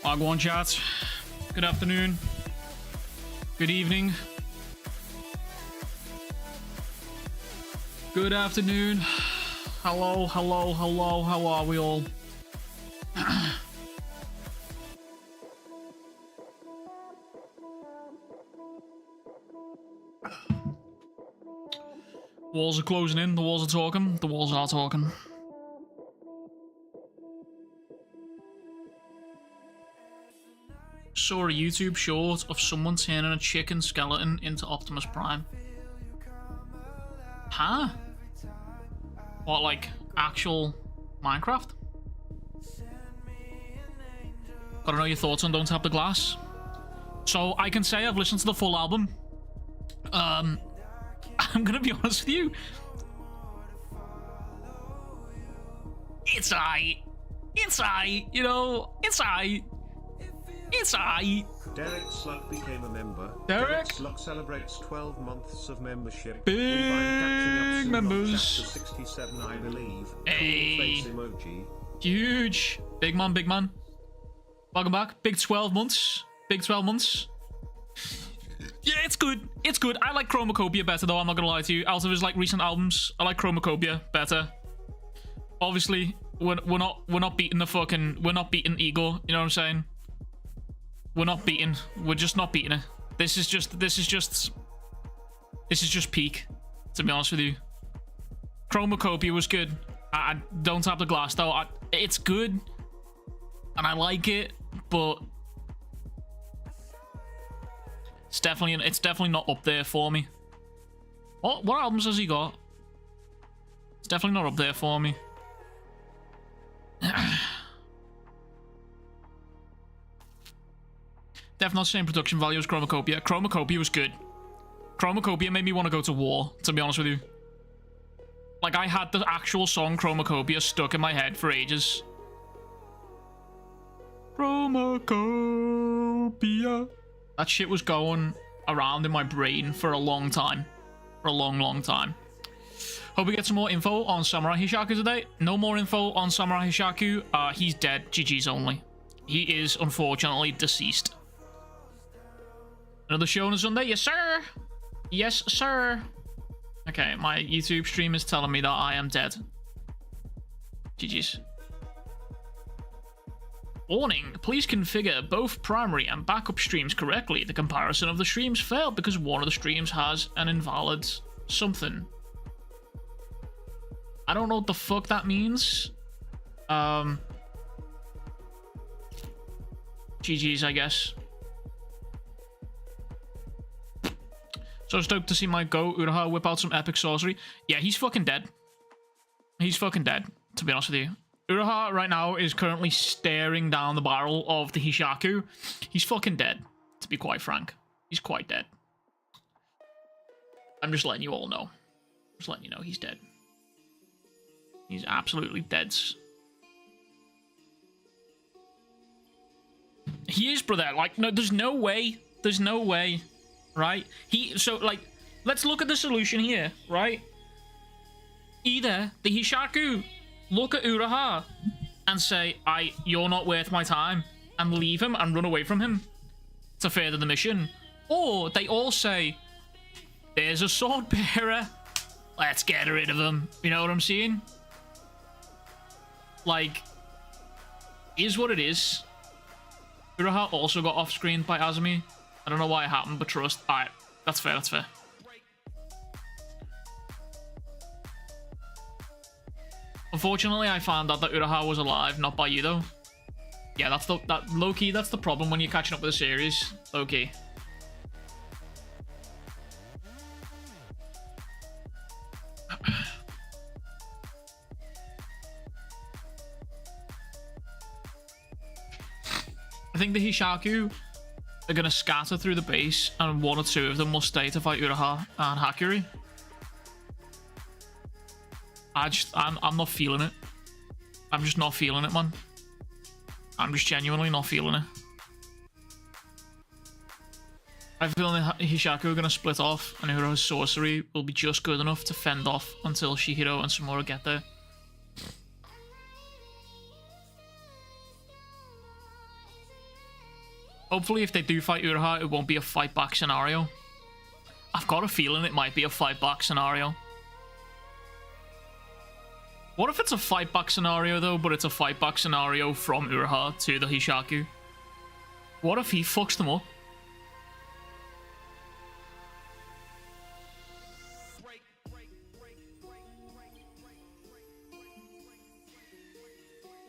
Wagwan chat. Good afternoon. Good evening. Good afternoon. Hello, hello, hello. How are we all? Walls are closing in. The walls are talking. The walls are talking. Saw a YouTube short of someone turning a chicken skeleton into Optimus Prime. Huh? What, like actual Minecraft? Gotta know your thoughts on Don't Tap the Glass. So I can say I've listened to the full album. I'm gonna be honest with you. It's aight. It's aight, you know, it's aight. It's aight. Derek Slug became a member. Derek Slug celebrates 12 months of membership. Big members. Chapter 67, I believe. Hey. Cool face emoji. Huge. Big man, big man. Welcome back. Big 12 months. Big 12 months. Yeah, it's good. It's good. I like Chromacopia better though, I'm not gonna lie to you. Out of his like recent albums, I like Chromacopia better. Obviously, we're not beating we're not beating Igor, you know what I'm saying? We're just not beating it. This is just peak, to be honest with you. Chromacopia was good. I Don't Tap the Glass though. It's good, and I like it, but it's definitely not up there for me. What albums has he got? It's definitely not up there for me. Definitely not the same production value as Chromacopia. Chromacopia was good. Chromacopia made me want to go to war, to be honest with you. Like, I had the actual song Chromacopia stuck in my head for ages. Chromacopia. That shit was going around in my brain for a long time. For a long, long time. Hope we get some more info on Samurai Hishaku today. No more info on Samurai Hishaku. He's dead. GG's only. He is, unfortunately, deceased. Another Shonen Sunday? Yes, sir! Yes, sir! Okay, my YouTube stream is telling me that I am dead. GG's. Warning, please configure both primary and backup streams correctly. The comparison of the streams failed because one of the streams has an invalid something. I don't know what the fuck that means. GG's, I guess. So stoked to see my goat Uruha whip out some epic sorcery. Yeah, he's fucking dead. He's fucking dead, to be honest with you. Uruha right now is currently staring down the barrel of the Hishaku. He's fucking dead, to be quite frank. He's quite dead. I'm just letting you all know. Just letting you know he's dead. He's absolutely dead. He is, brother. Like, no, there's no way. There's no way. Right? So, like, let's look at the solution here, right? Either the Hishaku look at Uruha and say, you're not worth my time, and leave him and run away from him to further the mission. Or they all say, there's a sword bearer, let's get rid of him. You know what I'm saying? Like, is what it is. Uruha also got off-screened by Azumi. I don't know why it happened, but trust. Alright, that's fair, that's fair. Unfortunately, I found out that Uruha was alive, not by you though. Yeah, that's low-key, that's the problem when you're catching up with a series. Low-key. I think the Hishaku are going to scatter through the base, and one or two of them will stay to fight Uruha and Hakuri. I'm not feeling it. I'm just not feeling it, man. I'm just genuinely not feeling it. I feel the Hishaku are going to split off, and Uruha's sorcery will be just good enough to fend off until Chihiro and Samura get there. Hopefully, if they do fight Uruha, it won't be a fight back scenario. I've got a feeling it might be a fight back scenario. What if it's a fight back scenario though, but it's a fight back scenario from Uruha to the Hishaku? What if he fucks them up?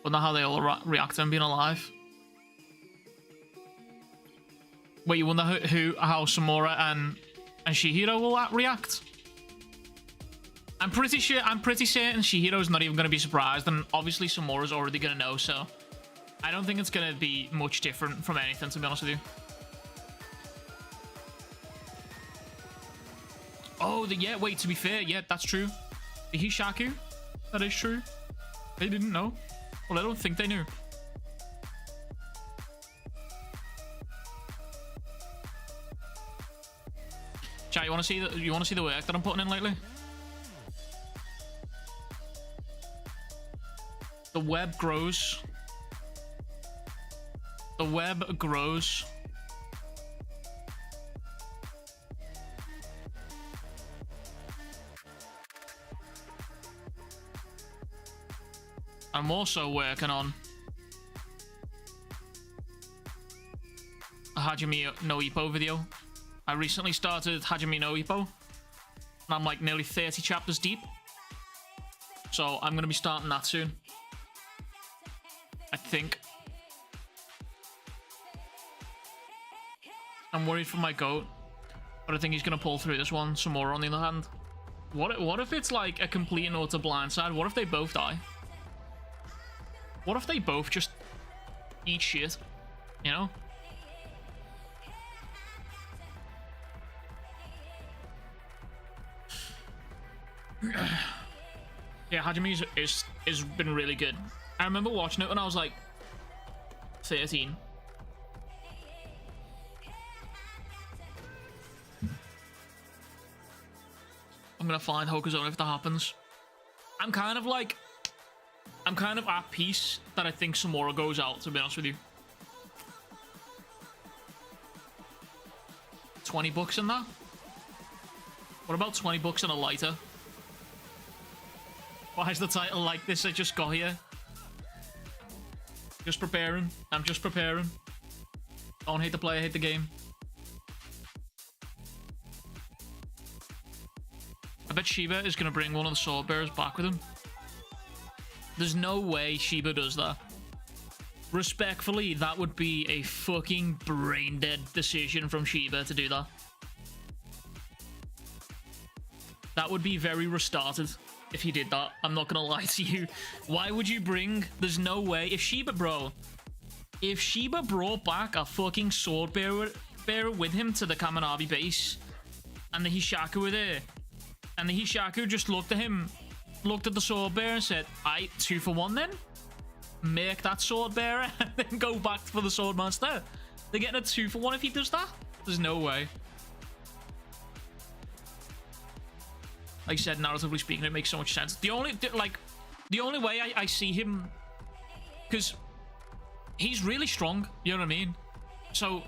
Wonder how they all react to him being alive. Wait, you wonder how Samura and Chihiro will react? I'm pretty certain Chihiro's not even going to be surprised, and obviously Samura's already going to know, so I don't think it's going to be much different from anything, to be honest with you. Oh, yeah, wait, to be fair, yeah, that's true. The Hishaku, that is true. They didn't know. Well, I don't think they knew. Chat, you want to see the work that I'm putting in lately? The web grows. The web grows. I'm also working on a Hajime no Ippo video. I recently started Hajime no Ippo, and I'm like nearly 30 chapters deep. So I'm going to be starting that soon. I think. I'm worried for my goat, but I think he's going to pull through this one. Some more on the other hand. What if it's like a complete and utter blindside? What if they both die? What if they both just eat shit? You know? Yeah, Hajime is been really good. I remember watching it when I was like 13. I'm gonna find Hokuzo if that happens. I'm kind of at peace that I think Samura goes out, to be honest with you. 20 bucks in that? What about 20 bucks and a lighter? Why is the title like this? I just got here. Just preparing. I'm just preparing. Don't hate the player, hate the game. I bet Shiba is going to bring one of the sword bearers back with him. There's no way Shiba does that. Respectfully, that would be a fucking brain-dead decision from Shiba to do that. That would be very restarted if he did that. I'm not gonna lie to you. Why would you bring... There's no way. If Shiba brought back a fucking sword bearer with him to the Kaminabi base, and the Hishaku were there, and the Hishaku just looked at him, looked at the sword bearer and said, "Aight, 2 for 1 then? Make that sword bearer and then go back for the sword master." They're getting a 2 for 1 if he does that? There's no way. Like I said, narratively speaking, it makes so much sense. The only way I see him, because he's really strong, you know what I mean? So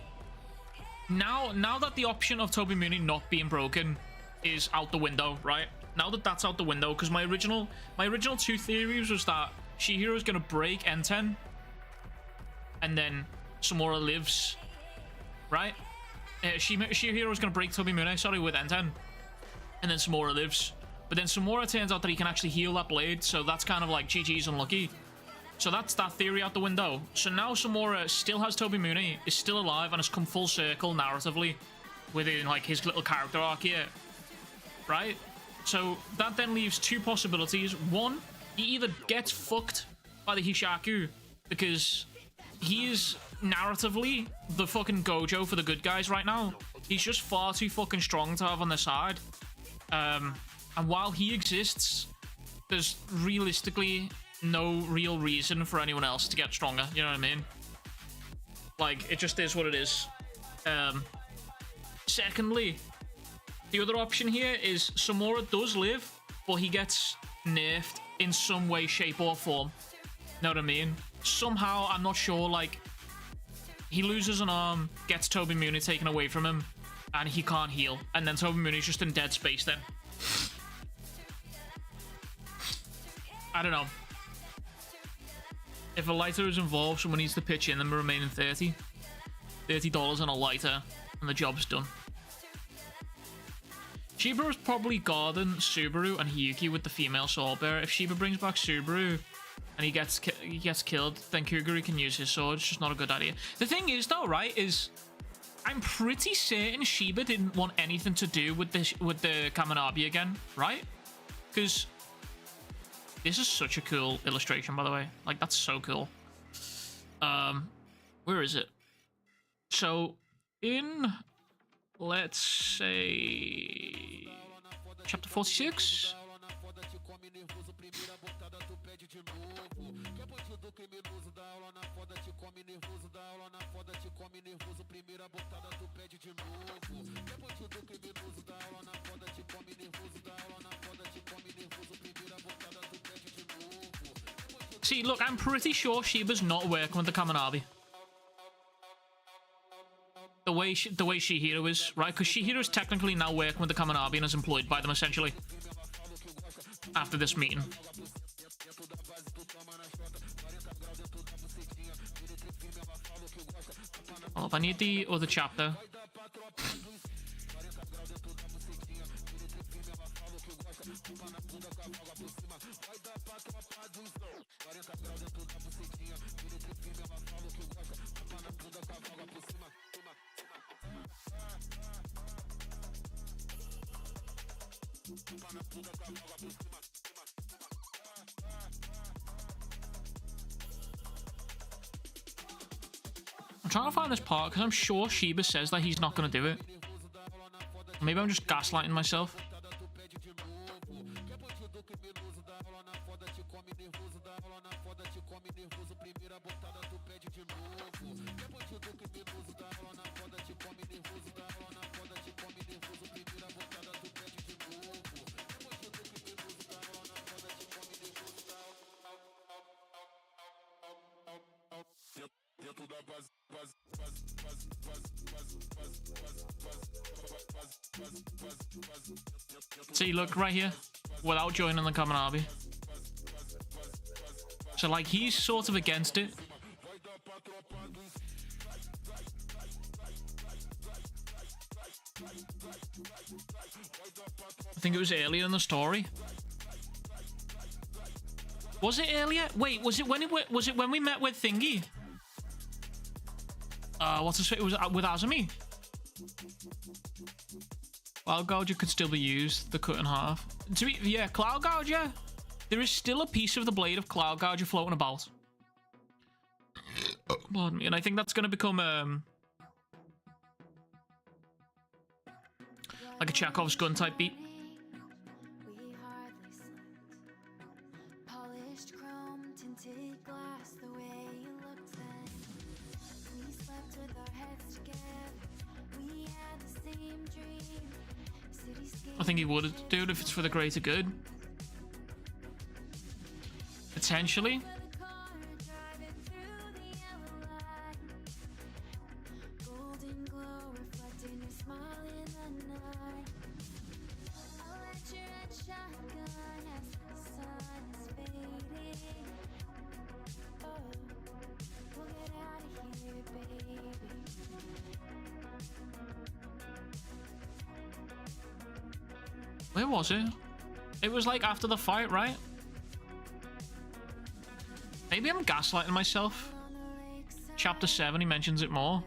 now that the option of Toby Mooney not being broken is out the window, right? Now that that's out the window, because my original 2 theories was that Chihiro's gonna break N10, and then Samura lives, right? Chihiro's gonna break Toby Mooney, sorry, with N10. And then Samura lives. But then Samura turns out that he can actually heal that blade, so that's kind of like GG's unlucky. So that's that theory out the window. So now Samura still has Toby Mooney, is still alive, and has come full circle narratively within like his little character arc here. Right? So that then leaves 2 possibilities. One, he either gets fucked by the Hishaku because he is narratively the fucking Gojo for the good guys right now. He's just far too fucking strong to have on the side. And while he exists, there's realistically no real reason for anyone else to get stronger, you know what I mean? Like, it just is what it is. Secondly, the other option here is Samura does live, but he gets nerfed in some way, shape, or form. Know what I mean? Somehow, I'm not sure, like, he loses an arm, gets Toby Mooney taken away from him, and he can't heal. And then Toby Mooney's just in dead space then. I don't know. If a lighter is involved, someone needs to pitch in them remaining $30 on a lighter, and the job's done. Shiba is probably guarding Subaru and Hiyuki with the female sword bearer. If Shiba brings back Subaru and he gets killed, then Kagura can use his sword. It's just not a good idea. The thing is, though, right, is I'm pretty certain Shiba didn't want anything to do with the Kaminabi again, right? Because this is such a cool illustration, by the way. Like, that's so cool. Where is it? So, in, let's say, chapter 46? See, look, I'm pretty sure Shiba's not working with the Kaminabi. The way Chihiro is, right? Because Chihiro's technically now working with the Kaminabi and is employed by them, essentially. After this meeting. Well, if I need the other chapter. I'm trying to find this part because I'm sure Shiba says that he's not going to do it. Maybe I'm just gaslighting myself. See, look, right here. Without joining the Kaminabi. So, like, he's sort of against it. I think it was earlier in the story. Was it earlier? Wait, was it when we met with Thingy? What's his face? Was it with Azumi? Cloud Gouger could still be used, the cut in half. Yeah, Cloud Gouger. There is still a piece of the blade of Cloud Gouger floating about. Pardon me. And I think that's going to become like a Chekhov's gun type beat. I think he would do it if it's for the greater good. Potentially. Where was it? It was like after the fight, right? Maybe I'm gaslighting myself. Chapter 7, he mentions it more.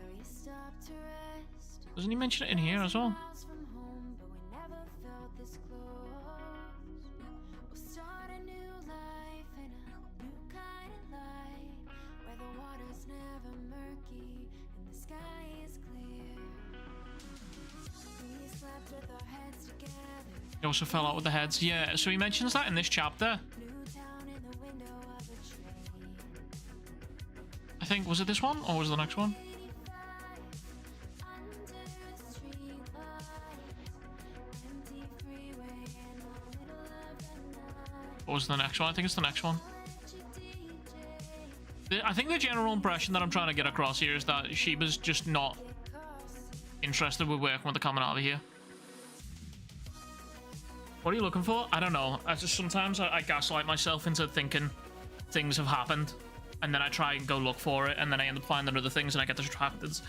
Doesn't he mention it in here as well? He also fell out with the heads. Yeah, so he mentions that in this chapter. I think, was it this one or was it the next one? Or was it the next one? I think it's the next one. I think the general impression that I'm trying to get across here is that Shiba's just not interested with working with the Kaminavi here. What are you looking for? I don't know. Sometimes I gaslight myself into thinking things have happened, and then I try and go look for it, and then I end up finding other things, and I get distracted.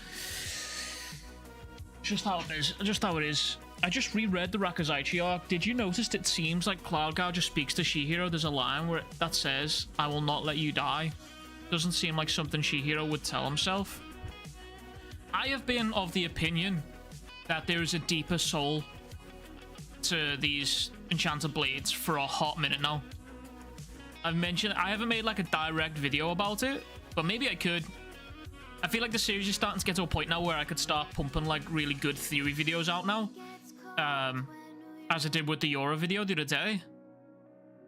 Just how it is. Just how it is. I just reread the Rakuzaichi arc. Did you notice it seems like Cloud Gouger speaks to Chihiro? There's a line that says, "I will not let you die." Doesn't seem like something Chihiro would tell himself. I have been of the opinion that there is a deeper soul to these Enchanted Blades for a hot minute now. I've mentioned I haven't made like a direct video about it, but maybe I could. I feel like the series is starting to get to a point now where I could start pumping like really good theory videos out now, as I did with the Yora video the other day.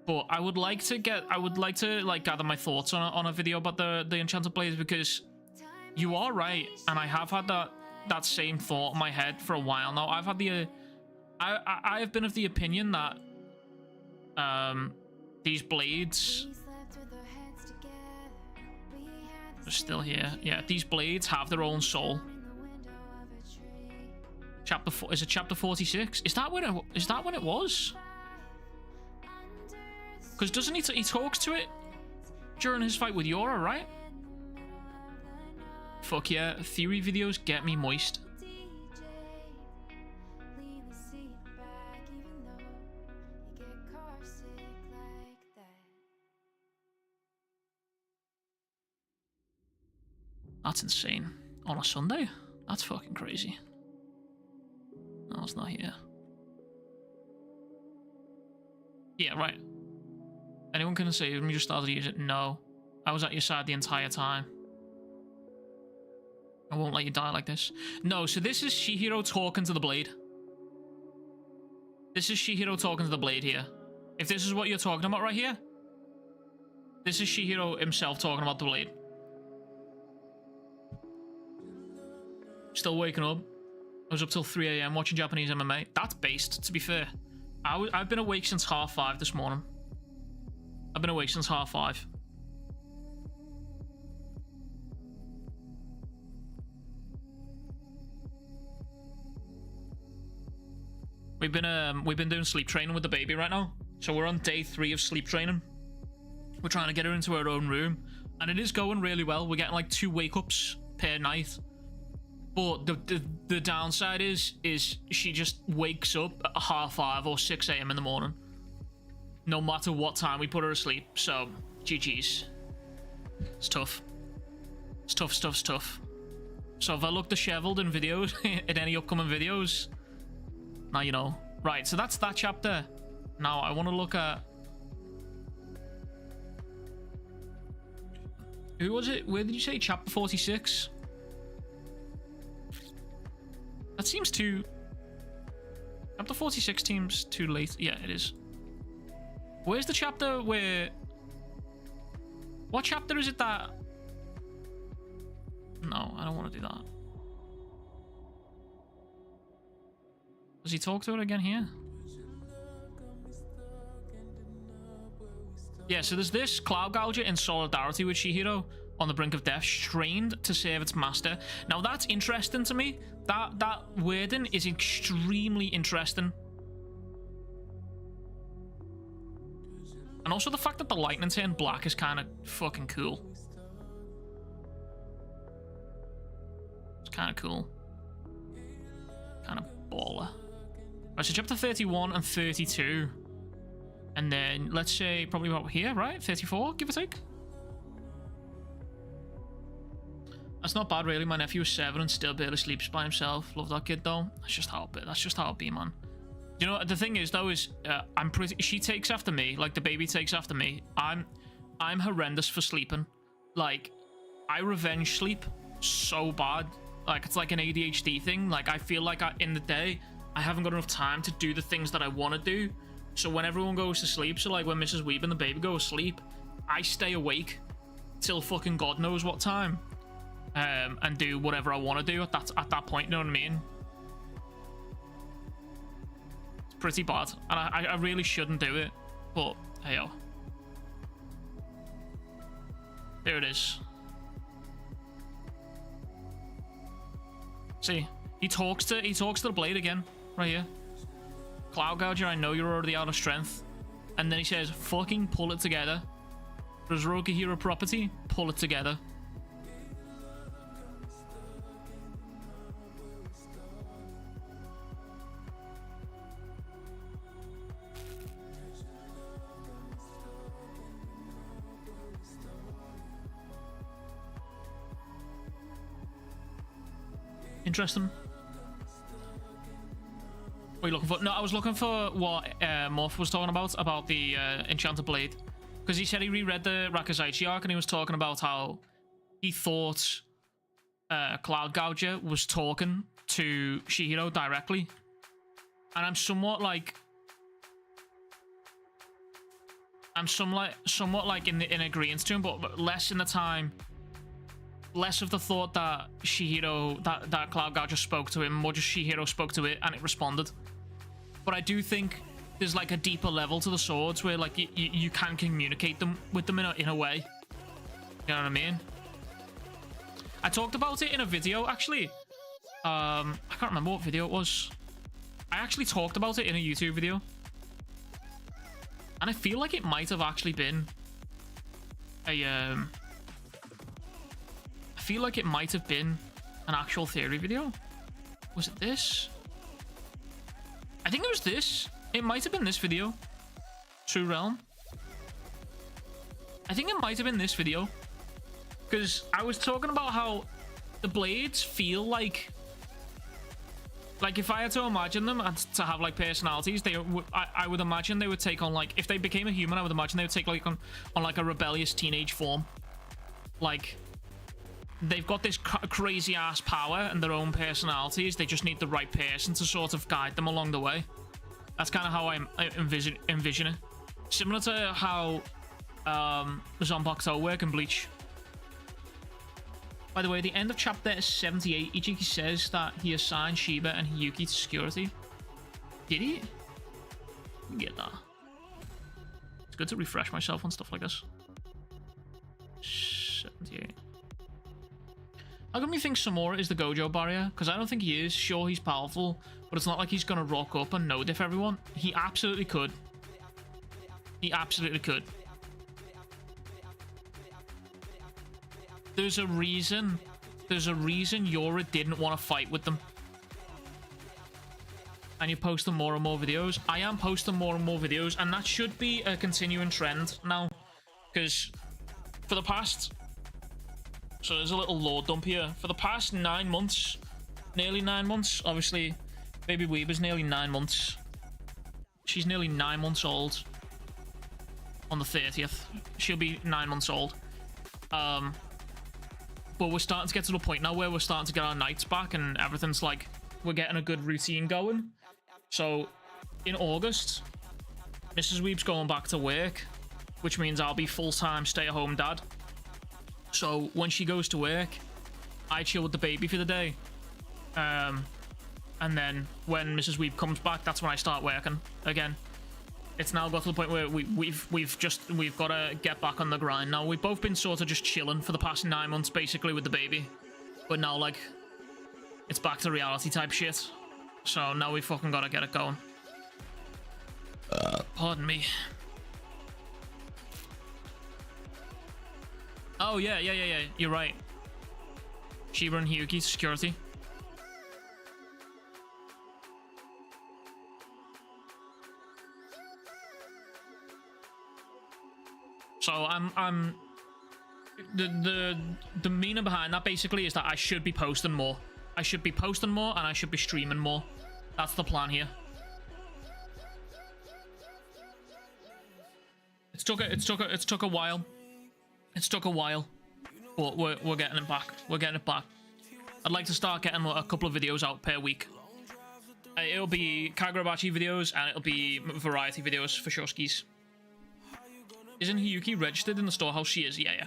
But I would like to gather my thoughts on a video about the Enchanted Blades, because you are right, and I have had that same thought in my head for a while now. I've had I have been of the opinion that these blades are still here. Yeah, these blades have their own soul. Chapter 4, is it chapter 46? Is that when it was? Because doesn't he talks to it during his fight with Yora, right? Fuck yeah, theory videos get me moist. That's insane. On a Sunday? That's fucking crazy. No, it's not here. Yeah, right. Anyone can say when you started to use it? No. I was at your side the entire time. I won't let you die like this. No, so this is Chihiro talking to the blade. This is Chihiro talking to the blade here. If this is what you're talking about right here, this is Chihiro himself talking about the blade. Still waking up. I was up till 3 AM watching Japanese MMA. That's based, to be fair. I've been awake since 5:30 this morning. I've been awake since 5:30. We've been doing sleep training with the baby right now. So we're on day 3 of sleep training. We're trying to get her into her own room, and it is going really well. We're getting like 2 wake-ups per night. But the downside is she just wakes up at 5:30 or 6 AM in the morning, no matter what time we put her asleep. So GG's. It's tough. It's tough. So if I look disheveled in videos, in any upcoming videos, now you know. Right, so that's that chapter. Now I want to look at... Who was it? Where did you say? Chapter 46? That seems too... Chapter 46 seems too late. Yeah, it is. Where's the chapter where... What chapter is it that... No, I don't want to do that. Does he talk to her again here? Yeah, so there's this Cloud Gouger in solidarity with Chihiro on the brink of death, strained to save its master. Now that's interesting to me. That wording is extremely interesting. And also the fact that the lightning turned black is kind of fucking cool. It's kind of cool. Kind of baller. Right, so chapter 31 and 32. And then, let's say, probably about here, right? 34, give or take. That's not bad, really. My nephew is 7 and still barely sleeps by himself. Love that kid, though. That's just how it be, man. You know, the thing is, though, is she takes after me. Like, the baby takes after me. I'm horrendous for sleeping. Like, I revenge sleep so bad. Like, it's like an ADHD thing. Like, I feel like in the day, I haven't got enough time to do the things that I want to do. So when everyone goes to sleep, so like when Mrs. Weeb and the baby go to sleep, I stay awake till fucking God knows what time, and do whatever I want to do at that point. You know what I mean? It's pretty bad, and I really shouldn't do it, but hey-oh. There it is. See, he talks to the blade again, right here. Cloud Gouger, I know you're already out of strength. And then he says, fucking pull it together. Roki Hero property, pull it together. Interesting. What are you looking for? No, I was looking for what Morph was talking about the Enchanted Blade. Because he said he reread the Rakuzaichi arc and he was talking about how he thought Cloud Gouger was talking to Chihiro directly. And I'm somewhat like in agreement to him, but less in the time. Less of the thought that Chihiro, that Cloud Gouger spoke to him, more just Chihiro spoke to it and it responded. But I do think there's like a deeper level to the swords where like you can communicate with them in a way. You know what I mean? I talked about it in a video actually. I can't remember what video it was. I actually talked about it in a YouTube video. And I feel like it might have actually been a I feel like it might have been an actual theory video. Was it this? I think it was this. It might have been this video. True Realm. I think it might have been this video. Because I was talking about how the blades feel like if I had to imagine them and to have like personalities, I would imagine they would take on like, if they became a human, I would imagine they would take like on like a rebellious teenage form. Like, they've got this crazy ass power and their own personalities. They just need the right person to sort of guide them along the way. That's kind of how I envision it. Similar to how Zanpakuto work in Bleach. By the way, the end of chapter 78, Ichiki says that he assigned Shiba and Hiyuki to security. Did he? Let me get that. It's good to refresh myself on stuff like this. 78. How come you think Samura is the Gojo barrier? Because I don't think he is. Sure, he's powerful, but it's not like he's going to rock up and no-diff everyone. He absolutely could. He absolutely could. There's a reason Yora didn't want to fight with them. And you're posting more and more videos. I am posting more and more videos, and that should be a continuing trend now. Because for the past... So there's a little lore dump here. For the past 9 months, nearly 9 months, obviously, Baby Weeber's nearly 9 months. She's nearly 9 months old. On the 30th. She'll be 9 months old. But we're starting to get to the point now where we're starting to get our nights back and everything's like, we're getting a good routine going. So, in August, Mrs. Weeb's going back to work, which means I'll be full-time stay-at-home dad. So when she goes to work, I chill with the baby for the day. And then when Mrs. Weeb comes back, that's when I start working again. It's now got to the point where we've got to get back on the grind. Now, we've both been sort of just chilling for the past 9 months, basically, with the baby. But now, like, it's back to reality type shit. So now we fucking got to get it going. Pardon me. Oh, yeah. You're right. Shiba and Hiyuki, security. So the meaning behind that basically is that I should be posting more. I should be posting more and I should be streaming more. That's the plan here. It's took a while. It's took a while, but we're getting it back. We're getting it back. I'd like to start getting a couple of videos out per week. It'll be Kagurabachi videos and it'll be variety videos for sure skis. Isn't Hiyuki registered in the storehouse? She is, yeah.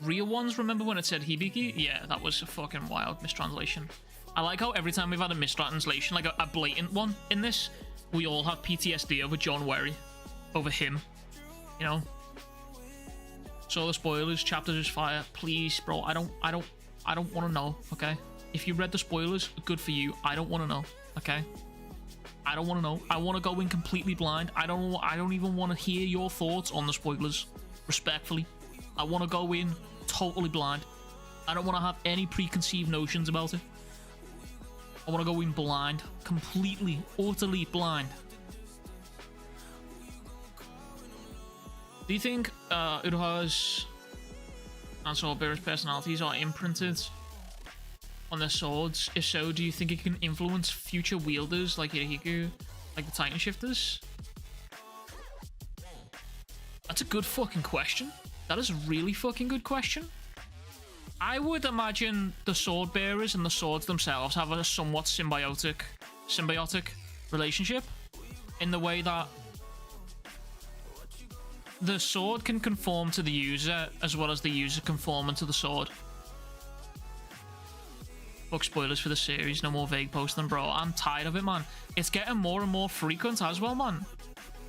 Real ones, remember when it said Hibiki? Yeah, that was a fucking wild mistranslation. I like how every time we've had a mistranslation, like a blatant one in this, we all have PTSD over John Werry. Over him. You know? So the spoilers, chapters is fire. Please, bro, I don't want to know, okay? If you read the spoilers, good for you. I don't want to know, okay? I don't want to know. I want to go in completely blind. I don't even want to hear your thoughts on the spoilers. Respectfully, I want to go in totally blind. I don't want to have any preconceived notions about it. I want to go in blind, completely, utterly blind. Do you think Uruha's and Swordbearer's personalities are imprinted on their swords? If so, do you think it can influence future wielders like Hirohiko, like the Titan Shifters? That's a good fucking question. That is a really fucking good question. I would imagine the sword bearers and the swords themselves have a somewhat symbiotic relationship, in the way that the sword can conform to the user as well as the user conforming to the sword. Fuck spoilers for the series, no more vague posting, bro. I'm tired of it, man. It's getting more and more frequent as well, man.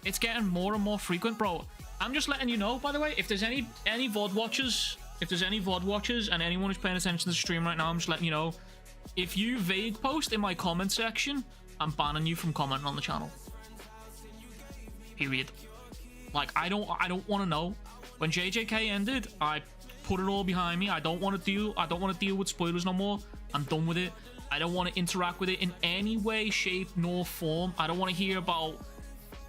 It's getting more and more frequent, bro. I'm just letting you know, by the way, if there's any VOD watchers, and anyone who's paying attention to the stream right now, I'm just letting you know, if you vague post in my comment section, I'm banning you from commenting on the channel. Period. Like, I don't want to know. When JJK ended, I put it all behind me. I don't want to deal with spoilers no more. I'm done with it. I don't want to interact with it in any way, shape, nor form. I don't want to hear about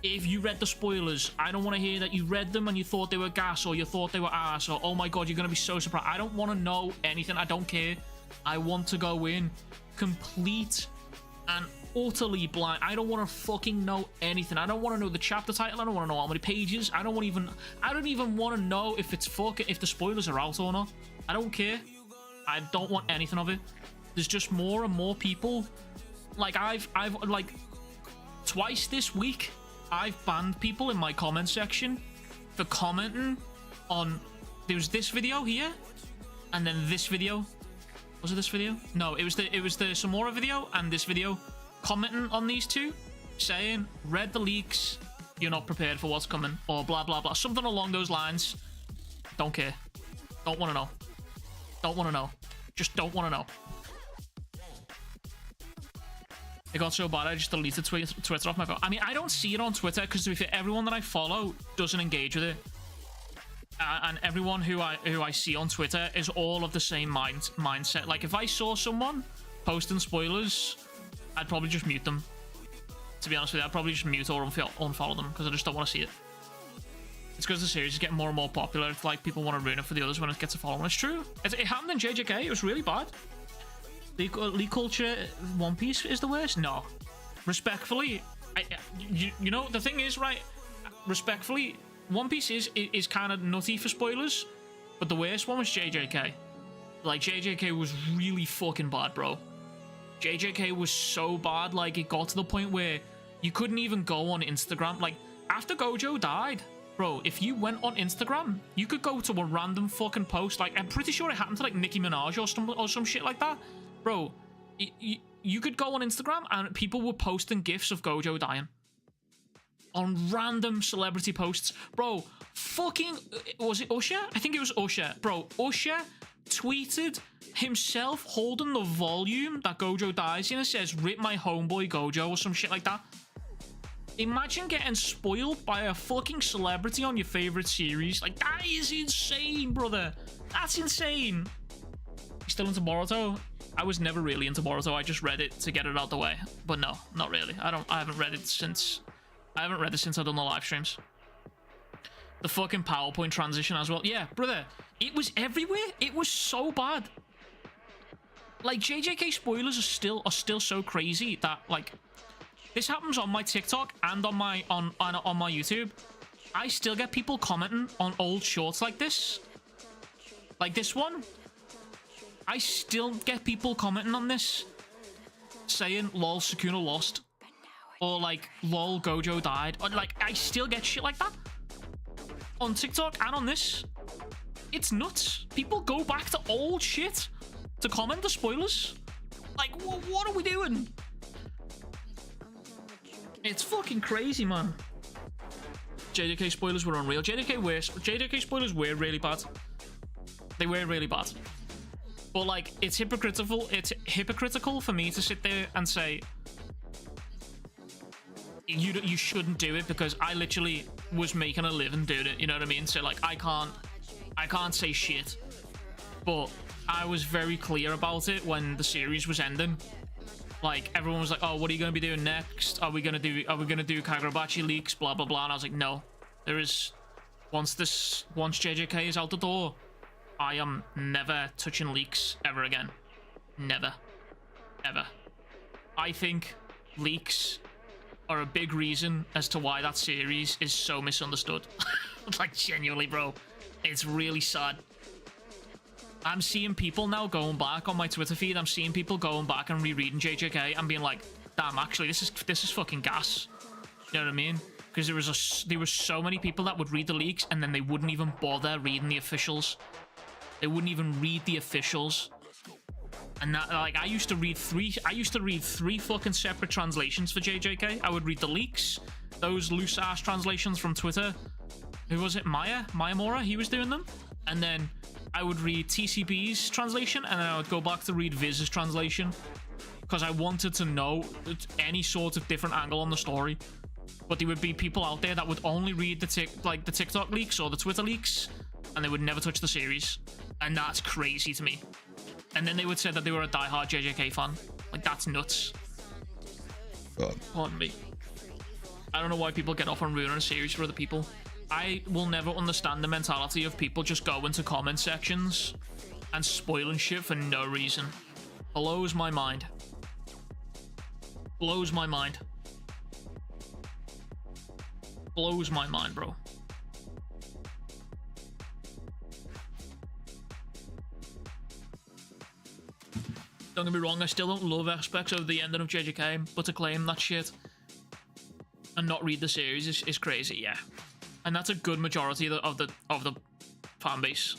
if you read the spoilers. I don't want to hear that you read them and you thought they were gas, or you thought they were ass, or oh my god, you're going to be so surprised. I don't want to know anything. I don't care. I want to go in complete and utterly blind. I don't want to fucking know anything. I don't want to know the chapter title. I don't want to know how many pages. I don't even want to know if if the spoilers are out or not. I don't care. I don't want anything of it. There's just more and more people. Like, I've like twice this week, I've banned people in my comment section for commenting on, there was this video here, and then this video. Was it this video? No, it was the Samora video and this video, commenting on these two, saying, read the leaks, you're not prepared for what's coming, or blah blah blah, something along those lines. Don't care. Don't want to know. Don't want to know. Just don't want to know. It got so bad I just deleted Twitter off my phone. I mean, I don't see it on Twitter because, to be fair, everyone that I follow doesn't engage with it, and everyone who I see on Twitter is all of the same mindset. Like, if I saw someone posting spoilers, I'd probably just mute them. To be honest with you, I'd probably just mute or unfollow them because I just don't want to see it. It's because the series is getting more and more popular. It's like people want to ruin it for the others when it gets a following. It's true. It happened in JJK. It was really bad. League culture, One Piece is the worst? No. Respectfully, you know, the thing is, right, respectfully, One Piece is kind of nutty for spoilers, but the worst one was JJK. Like, JJK was really fucking bad, bro. JJK was so bad, like, it got to the point where you couldn't even go on Instagram. Like, after Gojo died, bro, if you went on Instagram, you could go to a random fucking post. Like, I'm pretty sure it happened to, like, Nicki Minaj or some shit like that. Bro, you could go on Instagram and people were posting gifs of Gojo dying on random celebrity posts. Bro, fucking, was it Usher? I think it was Usher. Bro, Usher tweeted himself holding the volume that Gojo dies in and says, "Rip my homeboy Gojo," or some shit like that. Imagine getting spoiled by a fucking celebrity on your favorite series. Like, that is insane, brother. That's insane. You still into Boruto? I was never really into Boruto. I just read it to get it out the way. But no, not really. I haven't read it since I've done the live streams. The fucking PowerPoint transition as well. Yeah, brother, it was everywhere. It was so bad. Like, JJK spoilers are still so crazy that, like, this happens on my TikTok and on my YouTube. I still get people commenting on old shorts like this. Like this one. I still get people commenting on this, saying, "Lol, Sukuna lost," or like, "Lol, Gojo died," or like, I still get shit like that on TikTok and on this. It's nuts. People go back to old shit to comment the spoilers. Like, what are we doing? It's fucking crazy, man. JJK spoilers were unreal. JJK spoilers were really bad. They were really bad. But like, it's hypocritical. It's hypocritical for me to sit there and say you shouldn't do it, because I literally was making a living doing it. You know what I mean? So like, I can't say shit. But I was very clear about it when the series was ending. Like, everyone was like, "Oh, what are you gonna be doing next? Are we gonna do Kagurabachi leaks? Blah blah blah." And I was like, "No, there is. Once JJK is out the door, I am never touching leaks ever again. Never, ever. I think leaks are a big reason as to why that series is so misunderstood. Like, genuinely, bro, it's really sad." I'm seeing people now going back on my Twitter feed. I'm seeing people going back and rereading JJK and being like, "Damn, actually, this is fucking gas." You know what I mean? Because there were so many people that would read the leaks and then they wouldn't even bother reading the officials. They wouldn't even read the officials. And that, like, I used to read three fucking separate translations for JJK. I would read the leaks, those loose ass translations from Twitter. Who was it? Maya Mora? He was doing them. And then I would read TCB's translation, and then I would go back to read Viz's translation, because I wanted to know any sort of different angle on the story. But there would be people out there that would only read the TikTok leaks or the Twitter leaks, and they would never touch the series. And that's crazy to me. And then they would say that they were a diehard JJK fan. Like, that's nuts. Pardon me. I don't know why people get off on ruining a series for other people. I will never understand the mentality of people just going to comment sections and spoiling shit for no reason. Blows my mind. Blows my mind. Blows my mind, bro. Don't get me wrong, I still don't love aspects of the ending of JJK, but to claim that shit and not read the series is crazy, yeah. And that's a good majority of the fan base.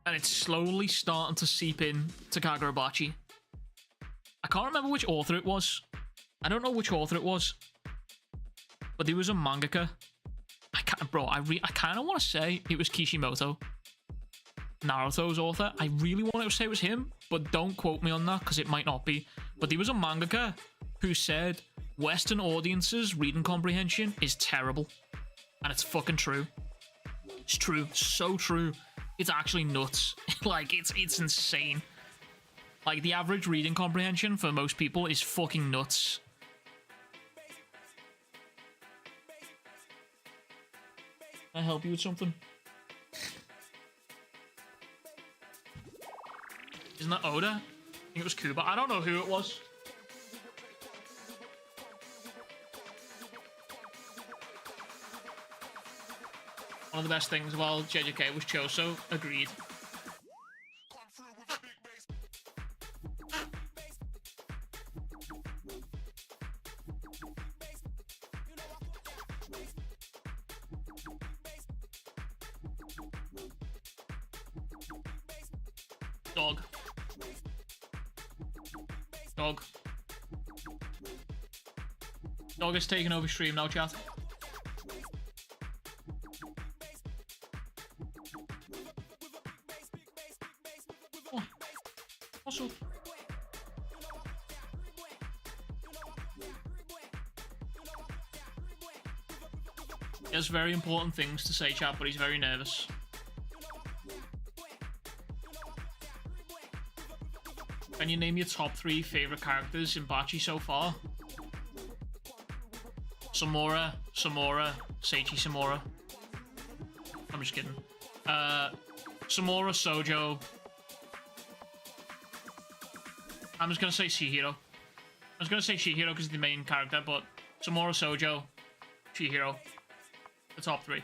And it's slowly starting to seep in to Kagurabachi. I can't remember which author it was. I don't know which author it was. But there was a mangaka. I kind of want to say it was Kishimoto, Naruto's author. I really want to say it was him, but don't quote me on that because it might not be. But there was a mangaka who said Western audiences' reading comprehension is terrible. And it's fucking true. It's true. So true. It's actually nuts. Like, it's insane. Like, the average reading comprehension for most people is fucking nuts. Can I help you with something? Isn't that Oda? I think it was Kuba. I don't know who it was. One of the best things while JJK was Choso. Agreed. Dog. Dog. Dog is taking over stream now, chat. Oh. Also. He has very important things to say, chat, but he's very nervous. Can you name your top 3 favorite characters in Bachi so far? Samura, Seichi Samura. I'm just kidding. Samura, Sojo. I'm just gonna say Chihiro. I was gonna say Chihiro because he's the main character, but Samura, Sojo, Chihiro. The top 3.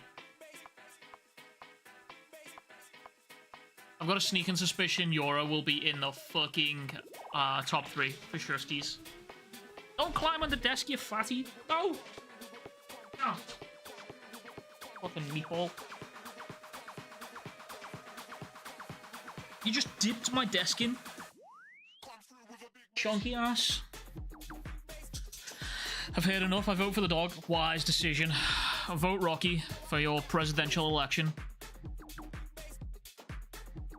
I've got a sneaking suspicion Yora will be in the fucking top 3 for sure, skis. Don't climb on the desk, you fatty. No! No. Fucking meatball. You just dipped my desk in. Chunky ass. I've heard enough. I vote for the dog. Wise decision. I vote Rocky for your presidential election.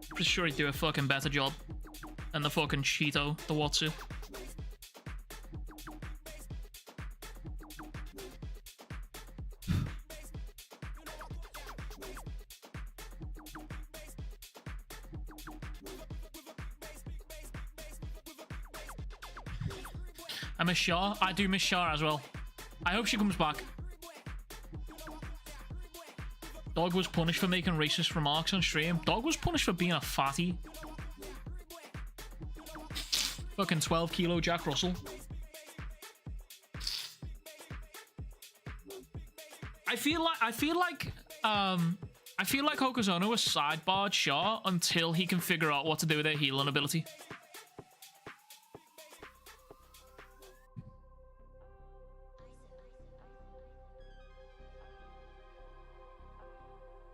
Pretty sure he'd do a fucking better job than the fucking Cheeto, the Watsu. I miss Shaw. I do miss Shaw as well. I hope she comes back. Dog was punished for making racist remarks on stream. Dog was punished for being a fatty. Fucking 12 kilo Jack Russell. I feel like Hokuzono was sidebarred Shaw until he can figure out what to do with her healing ability.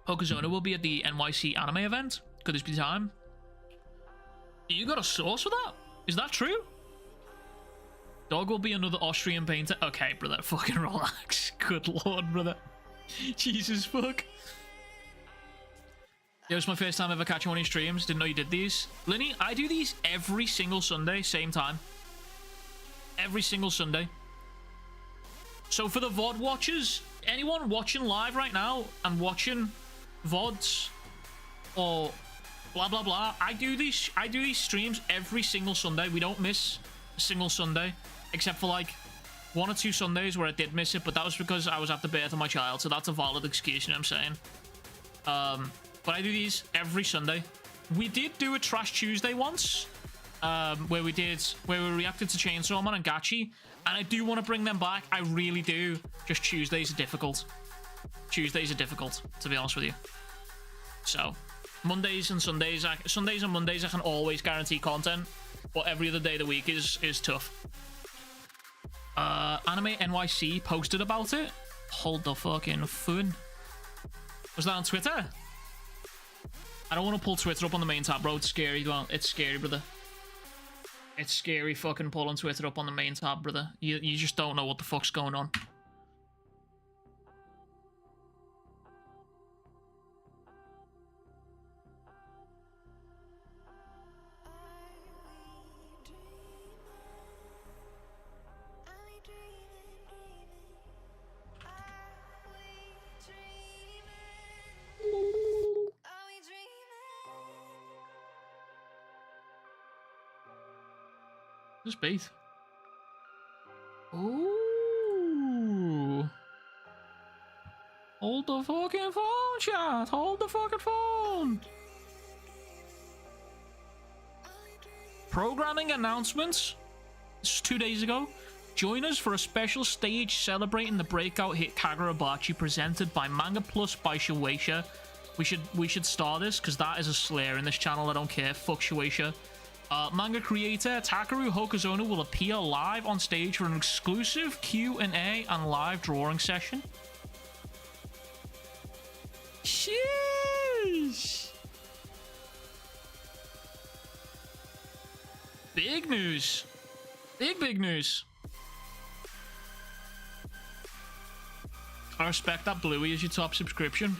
Hokuzono will be at the NYC anime event. Could this be time? You got a source for that? Is that true? Dog will be another Austrian painter. Okay, brother, fucking relax. Good lord, brother. Jesus fuck. It was my first time ever catching one of your streams. Didn't know you did these. Linny, I do these every single Sunday, same time. Every single Sunday. So for the VOD watchers, anyone watching live right now and watching VODs or blah blah blah, I do these streams every single Sunday. We don't miss a single Sunday, except for like 1 or 2 Sundays where I did miss it, but that was because I was at the birth of my child, so that's a valid excuse, you know what I'm saying? But I do these every Sunday. We did do a Trash Tuesday once, where we reacted to Chainsaw Man and Gachi, and I do want to bring them back. I really do. Just Tuesdays are difficult. Tuesdays are difficult, to be honest with you. So, Mondays and Sundays, Sundays and Mondays I can always guarantee content, but every other day of the week is tough. Anime NYC posted about it. Hold the fucking phone. Was that on Twitter? I don't want to pull Twitter up on the main tab, bro. It's scary. Well, it's scary, brother. It's scary fucking pulling Twitter up on the main tab, brother. You just don't know what the fuck's going on. Just beat. Ooh. Hold the fucking phone, chat. Hold the fucking phone. Programming announcements. This was 2 days ago. Join us for a special stage celebrating the breakout hit Kagurabachi presented by Manga Plus by Shueisha. We should start this because that is a slayer in this channel. I don't care. Fuck Shueisha. Manga creator Takeru Hokuzono will appear live on stage for an exclusive Q&A and live drawing session. Sheesh. Big news. Big news. I respect that Bluey is your top subscription.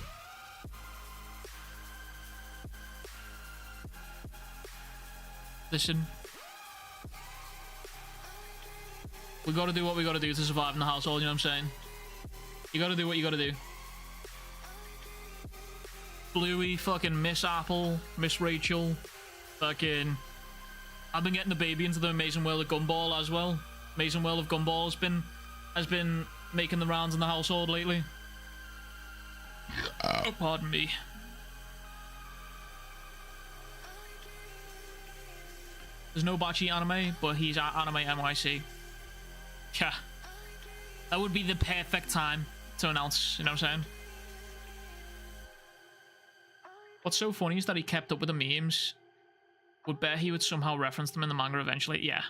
Listen, we gotta do what we gotta do to survive in the household, you know what I'm saying? You gotta do what you gotta do. Bluey, fucking Miss Apple, Miss Rachel, fucking... I've been getting the baby into the Amazing World of Gumball as well. Amazing World of Gumball has been making the rounds in the household lately. Oh, pardon me. There's no Bachi Anime, but he's at Anime NYC. Yeah. That would be the perfect time to announce, you know what I'm saying? What's so funny is that he kept up with the memes. Would bet he would somehow reference them in the manga eventually. Yeah.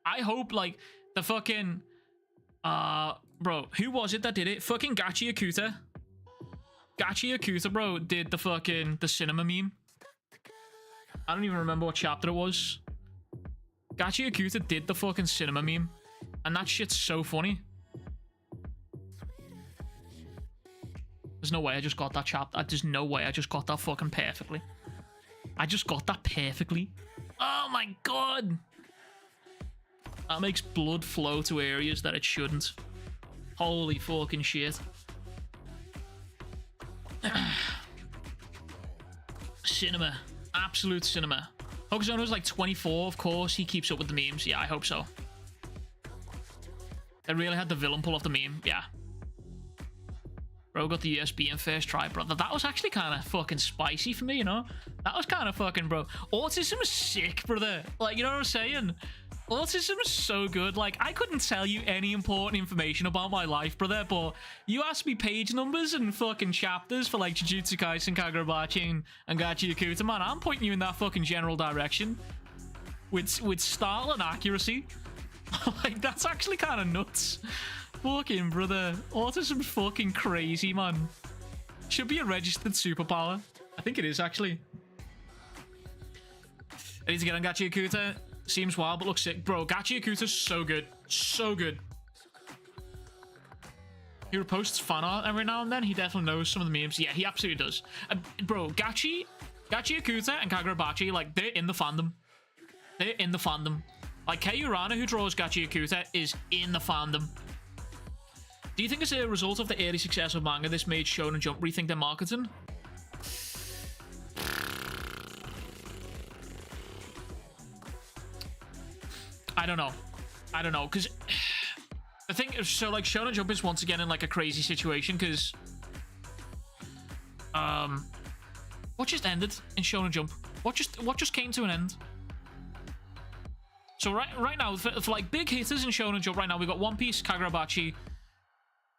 I hope, like, the fucking... bro, who was it that did it? Fucking Gachi Akuta. Gachi Akuta, bro, did the cinema meme. I don't even remember what chapter it was. Gachi Akuta did the fucking cinema meme, and that shit's so funny. There's no way I just got that chapter. There's no way I just got that fucking perfectly. I just got that perfectly. Oh my god. That makes blood flow to areas that it shouldn't. Holy fucking shit. Cinema. Absolute cinema. Hokuzono's like 24, of course. He keeps up with the memes. Yeah, I hope so. They really had the villain pull off the meme. Yeah. Bro got the USB in first try, brother. That was actually kind of fucking spicy for me, you know? That was kind of fucking, bro. Autism is sick, brother. Like, you know what I'm saying? Autism is so good. Like, I couldn't tell you any important information about my life, brother, but you asked me page numbers and fucking chapters for, like, Jujutsu Kaisen, Kagurabachi, and Gachi Yakuta, man. I'm pointing you in that fucking general direction. With style and accuracy. Like, that's actually kind of nuts. Fucking, brother. Autism's fucking crazy, man. Should be a registered superpower. I think it is, actually. I need to get on Gachi Yakuta. Seems wild, but looks sick. Bro, Gachi Yakuta's so good. So good. He reposts fan art every now and then. He definitely knows some of the memes. Yeah, he absolutely does. Bro, Gachi Yakuta and Kagurabachi, like, they're in the fandom. They're in the fandom. Like, Kei Urana, who draws Gachi Yakuta, is in the fandom. Do you think as a result of the early success of manga, this made Shonen Jump rethink their marketing? I don't know, because the thing is, so like Shonen Jump is once again in like a crazy situation, because what just ended in Shonen Jump? What just came to an end? So right now, for like big hitters in Shonen Jump right now, we've got One Piece, Kagurabachi,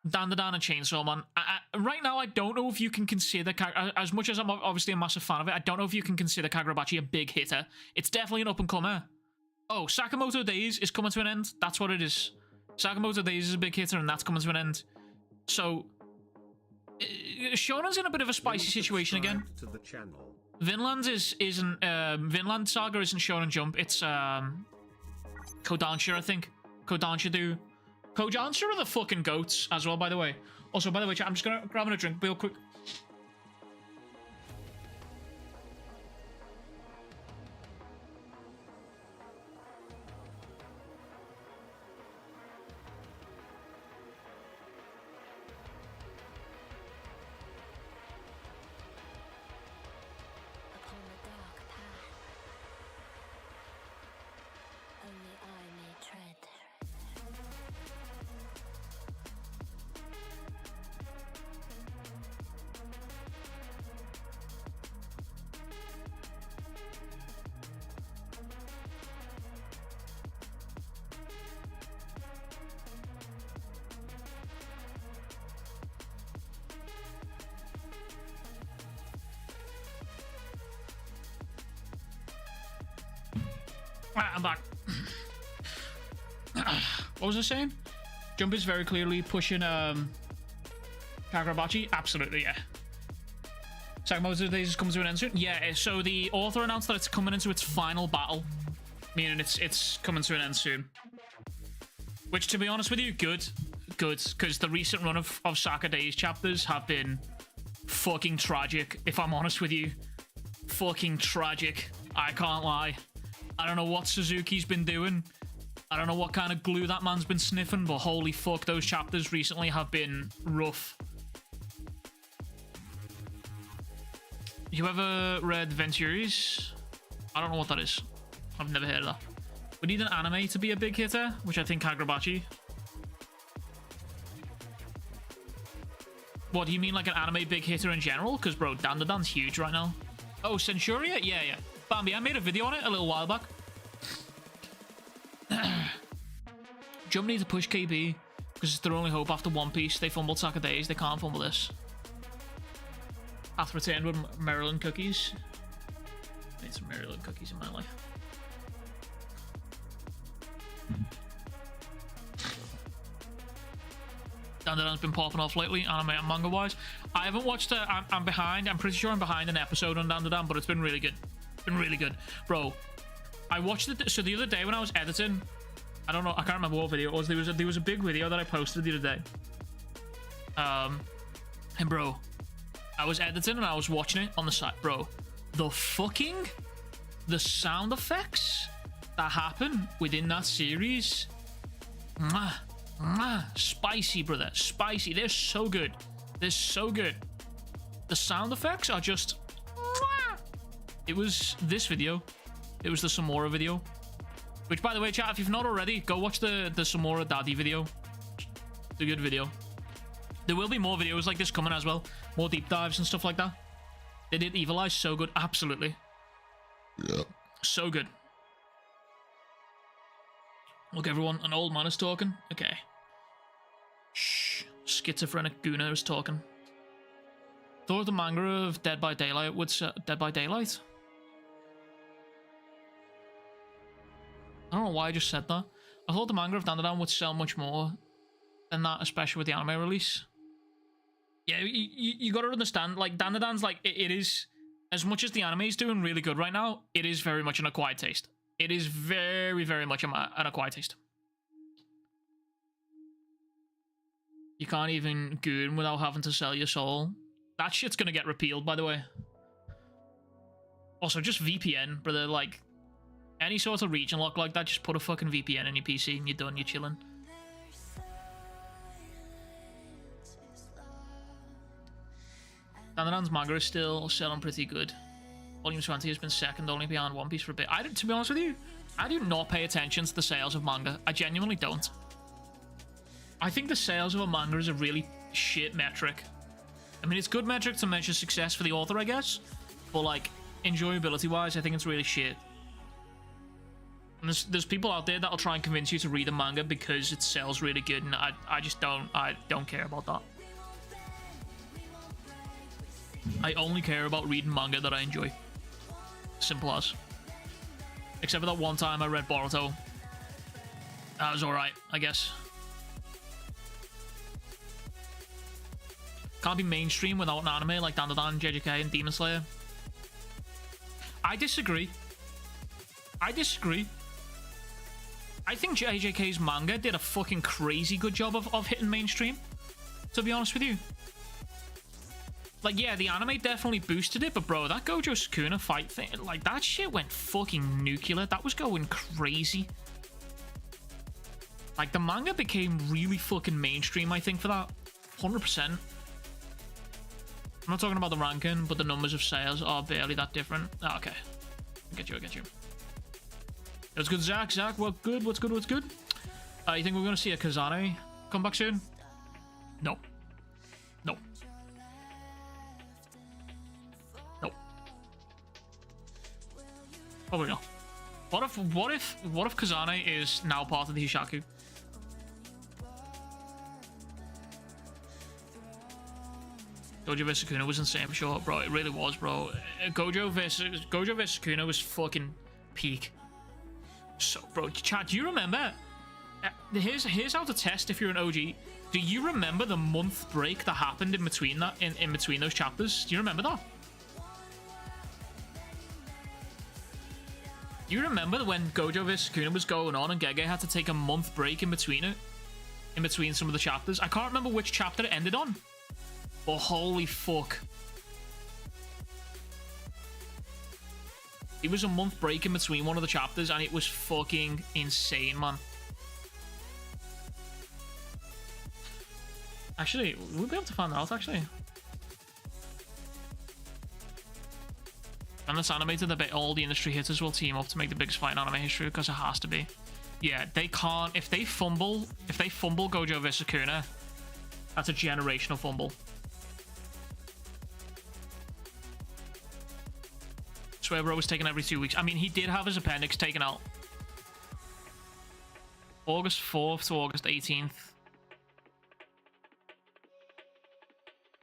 Dandadan, and Chainsaw Man. Right now, I don't know if you can consider, as much as I'm obviously a massive fan of it, I don't know if you can consider Kagurabachi a big hitter. It's definitely an up-and-comer. Oh, Sakamoto Days is coming to an end. That's what it is. Sakamoto Days is a big hitter, and that's coming to an end. So, Shonen's in a bit of a spicy situation again. To the channel. Vinland isn't Vinland Saga isn't Shonen Jump. It's Kodansha, I think. Kodansha are the fucking goats as well, by the way. Also, by the way, chat, I'm just gonna grab a drink real quick. I'm back. What was I saying? Jump is very clearly pushing Kagurabachi. Absolutely, yeah. Sakamoto Days is coming to an end soon. Yeah, so the author announced that it's coming into its final battle, meaning it's coming to an end soon. Which, to be honest with you, good, because the recent run of Saka Days chapters have been fucking tragic. If I'm honest with you, fucking tragic. I can't lie. I don't know what Suzuki's been doing. I don't know what kind of glue that man's been sniffing, but holy fuck, those chapters recently have been rough. You ever read Venturi's? I don't know what that is. I've never heard of that. We need an anime to be a big hitter, which I think Kagurabachi. What, do you mean like an anime big hitter in general? Because, bro, Dandadan's huge right now. Oh, Centuria? Yeah. Bambi, I made a video on it a little while back. Jump need to push KB because it's their only hope after One Piece. They fumbled Saka Days. They can't fumble this. Hath returned with Maryland cookies. I need some Maryland cookies in my life. Dandadan's been popping off lately, anime and manga wise. I haven't watched it. I'm behind. I'm pretty sure I'm behind an episode on Dandadan, but it's been really good. Been really good, bro. I watched it. So the other day when I was editing, I don't know, I can't remember what video it was. There was a big video that I posted the other day. And bro, I was editing and I was watching it on the side, bro. the sound effects that happen within that series. Mwah, mwah, spicy, brother. Spicy. They're so good. They're so good. The sound effects are just... Mwah. It was this video. It was the Samora video. Which, by the way, chat, if you've not already, go watch the Samora Daddy video. It's a good video. There will be more videos like this coming as well. More deep dives and stuff like that. They did Evil Eye so good. Absolutely. Yeah. So good. Look, everyone. An old man is talking. Okay. Shh. Schizophrenic Guna is talking. Thought the manga of Dead by Daylight would... Dead by Daylight? I don't know why I just said that. I thought the manga of Dandadan would sell much more than that, especially with the anime release. Yeah, you gotta understand, like, Dandadan's, like, it is... As much as the anime is doing really good right now, it is very much an acquired taste. It is very, very much an acquired taste. You can't even goon without having to sell your soul. That shit's gonna get repealed, by the way. Also, just VPN, brother, like... Any sort of region lock like that, just put a fucking VPN in your PC and you're done, you're chilling. Dandadan's manga is still selling pretty good. Volume 20 has been second only behind One Piece for a bit. To be honest with you, I do not pay attention to the sales of manga. I genuinely don't. I think the sales of a manga is a really shit metric. I mean, it's good metric to measure success for the author, I guess. But, like, enjoyability-wise, I think it's really shit. And there's people out there that'll try and convince you to read a manga because it sells really good, and I just don't care about that. I only care about reading manga that I enjoy. Simple as. Except for that one time I read Boruto. That was alright, I guess. Can't be mainstream without an anime like Dandadan, JJK, and Demon Slayer. I disagree. I think JJK's manga did a fucking crazy good job of hitting mainstream, to be honest with you. Like, yeah, the anime definitely boosted it, but bro, that Gojo Sukuna fight thing, like, that shit went fucking nuclear. That was going crazy. Like, the manga became really fucking mainstream, I think, for that. 100%. I'm not talking about the ranking, but the numbers of sales are barely that different. Oh, okay. I get you. What's good, Zach? Zach, what good? What's good? You think we're going to see a Kazane come back soon? No. Probably not. What if Kazane is now part of the Hishaku? Gojo vs Sukuna was insane for sure, bro. It really was, bro. Gojo vs Sukuna was fucking peak. So, bro, chat, do you remember? Here's how to test if you're an OG. Do you remember the month break that happened in between that in between those chapters? Do you remember that? Do you remember when Gojo vs Sukuna was going on and Gege had to take a month break in between it? In between some of the chapters? I can't remember which chapter it ended on. But holy fuck. It was a month break in between one of the chapters and it was fucking insane, man. Actually, we'll be able to find that out, actually. And this animated, I bet all the industry hitters will team up to make the biggest fight in anime history because it has to be. Yeah, they can't. If they fumble Gojo vs Sukuna, that's a generational fumble. Swear bro was taken every 2 weeks. I mean, he did have his appendix taken out. August 4th to August 18th.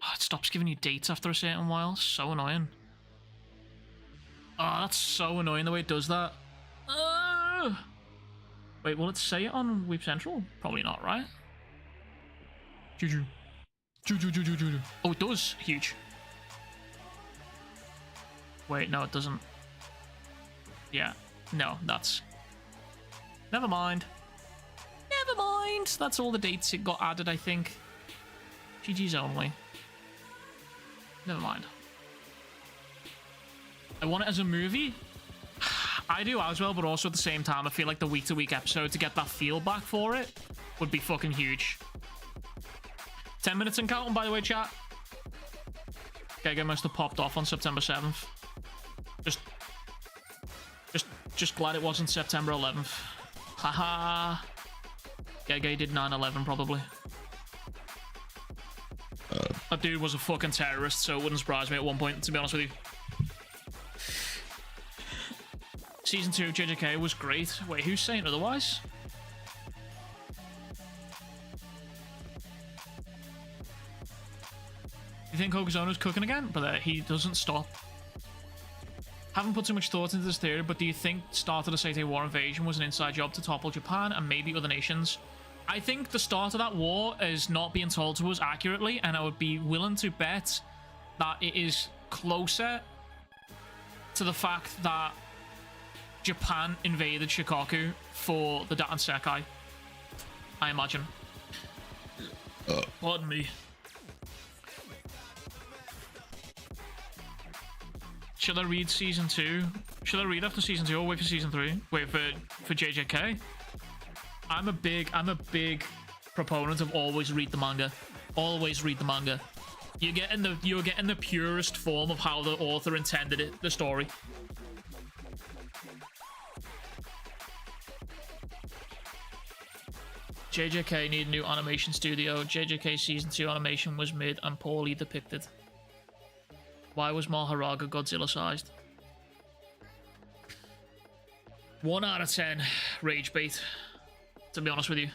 Oh, it stops giving you dates after a certain while. So annoying. Oh, that's so annoying the way it does that. Wait, will it say it on Weep Central? Probably not, right? Juju. Oh, it does. Huge. Wait, no, it doesn't. Yeah. No, that's... Never mind. That's all the dates it got added, I think. GG's only. Never mind. I want it as a movie. I do as well, but also at the same time, I feel like the week-to-week episode to get that feel back for it would be fucking huge. 10 minutes and counting, by the way, chat. Gege must have popped off on September 7th. Just glad it wasn't September 11th. Haha. Gege did 9/11 probably. That dude was a fucking terrorist, so it wouldn't surprise me at one point, to be honest with you. Season 2 of JJK was great. Wait, who's saying otherwise? You think Hokuzono's cooking again? But he doesn't stop. Haven't put too much thought into this theory, but do you think start of the Seitei War invasion was an inside job to topple Japan and maybe other nations? I think the start of that war is not being told to us accurately, and I would be willing to bet that it is closer to the fact that Japan invaded Shikoku for the Datan Sekai, I imagine. Pardon me. Should I read season 2? Should I read after season 2 or wait for season 3? Wait for JJK? I'm a big proponent of always read the manga. Always read the manga. You're getting the purest form of how the author intended it, the story. JJK need a new animation studio. JJK season 2 animation was mid and poorly depicted. Why was Maharaga Godzilla sized? 1 out of 10 rage bait, to be honest with you.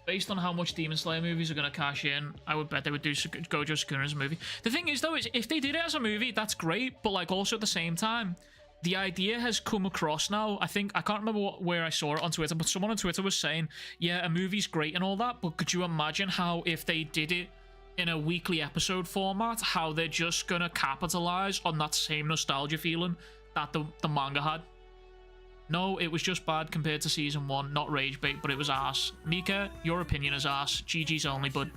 Based on how much Demon Slayer movies are going to cash in, I would bet they would do Gojo Sukuna as a movie. The thing is, though, is if they did it as a movie, that's great, but like also at the same time, the idea has come across now. I can't remember where I saw it on Twitter, but someone on Twitter was saying, yeah, a movie's great and all that, but could you imagine how if they did it in a weekly episode format, how they're just gonna capitalize on that same nostalgia feeling that the manga had? No, it was just bad compared to season 1, not rage bait, but it was ass. Mika, your opinion is ass. GG's only, bud.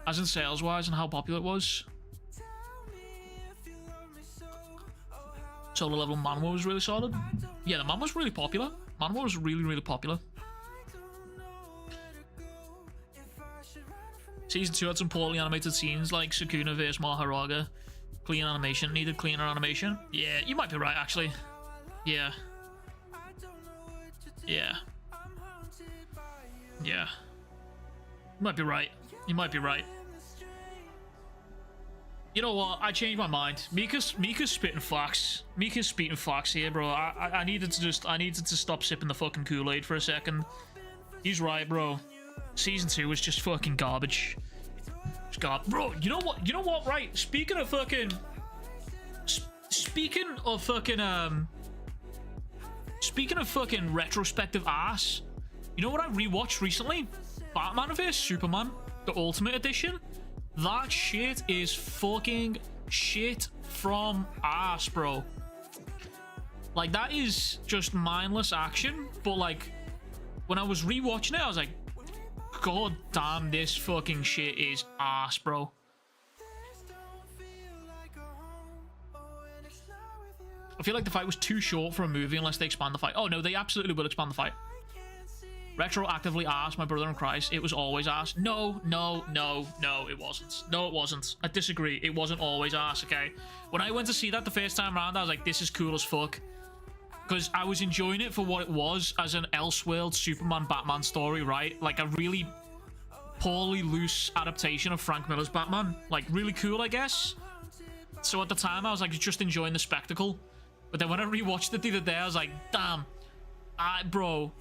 As in sales wise and how popular it was. Solo level manhwa was really solid. Yeah, the manhwa was really popular. Manhwa was really popular. Season 2 had some poorly animated scenes like Sukuna vs Maharaga. Clean animation. Needed cleaner animation. Yeah, you might be right, actually. Yeah. Yeah. Yeah. You might be right. You might be right. You know what? I changed my mind. Mika's spitting facts. Mika's spitting facts here, bro. I needed to stop sipping the fucking Kool-Aid for a second. He's right, bro. Season 2 was just fucking garbage. It's garbage. Bro, you know what? You know what, right? Speaking of fucking retrospective ass, you know what I rewatched recently? Batman vs Superman, the Ultimate Edition. That shit is fucking shit from ass, bro. Like, that is just mindless action, but like, when I was rewatching it, I was like, god damn, this fucking shit is ass, bro. I feel like the fight was too short for a movie unless they expand the fight. Oh no, they absolutely will expand the fight. Retroactively ass, my brother in Christ. It was always ass. No, it wasn't. No, it wasn't. I disagree. It wasn't always ass, okay? When I went to see that the first time around, I was like, this is cool as fuck. Because I was enjoying it for what it was, as an Elseworld Superman-Batman story, right? Like a really poorly loose adaptation of Frank Miller's Batman. Like, really cool, I guess. So at the time, I was like, just enjoying the spectacle. But then when I rewatched it the other day, I was like, damn. Bro,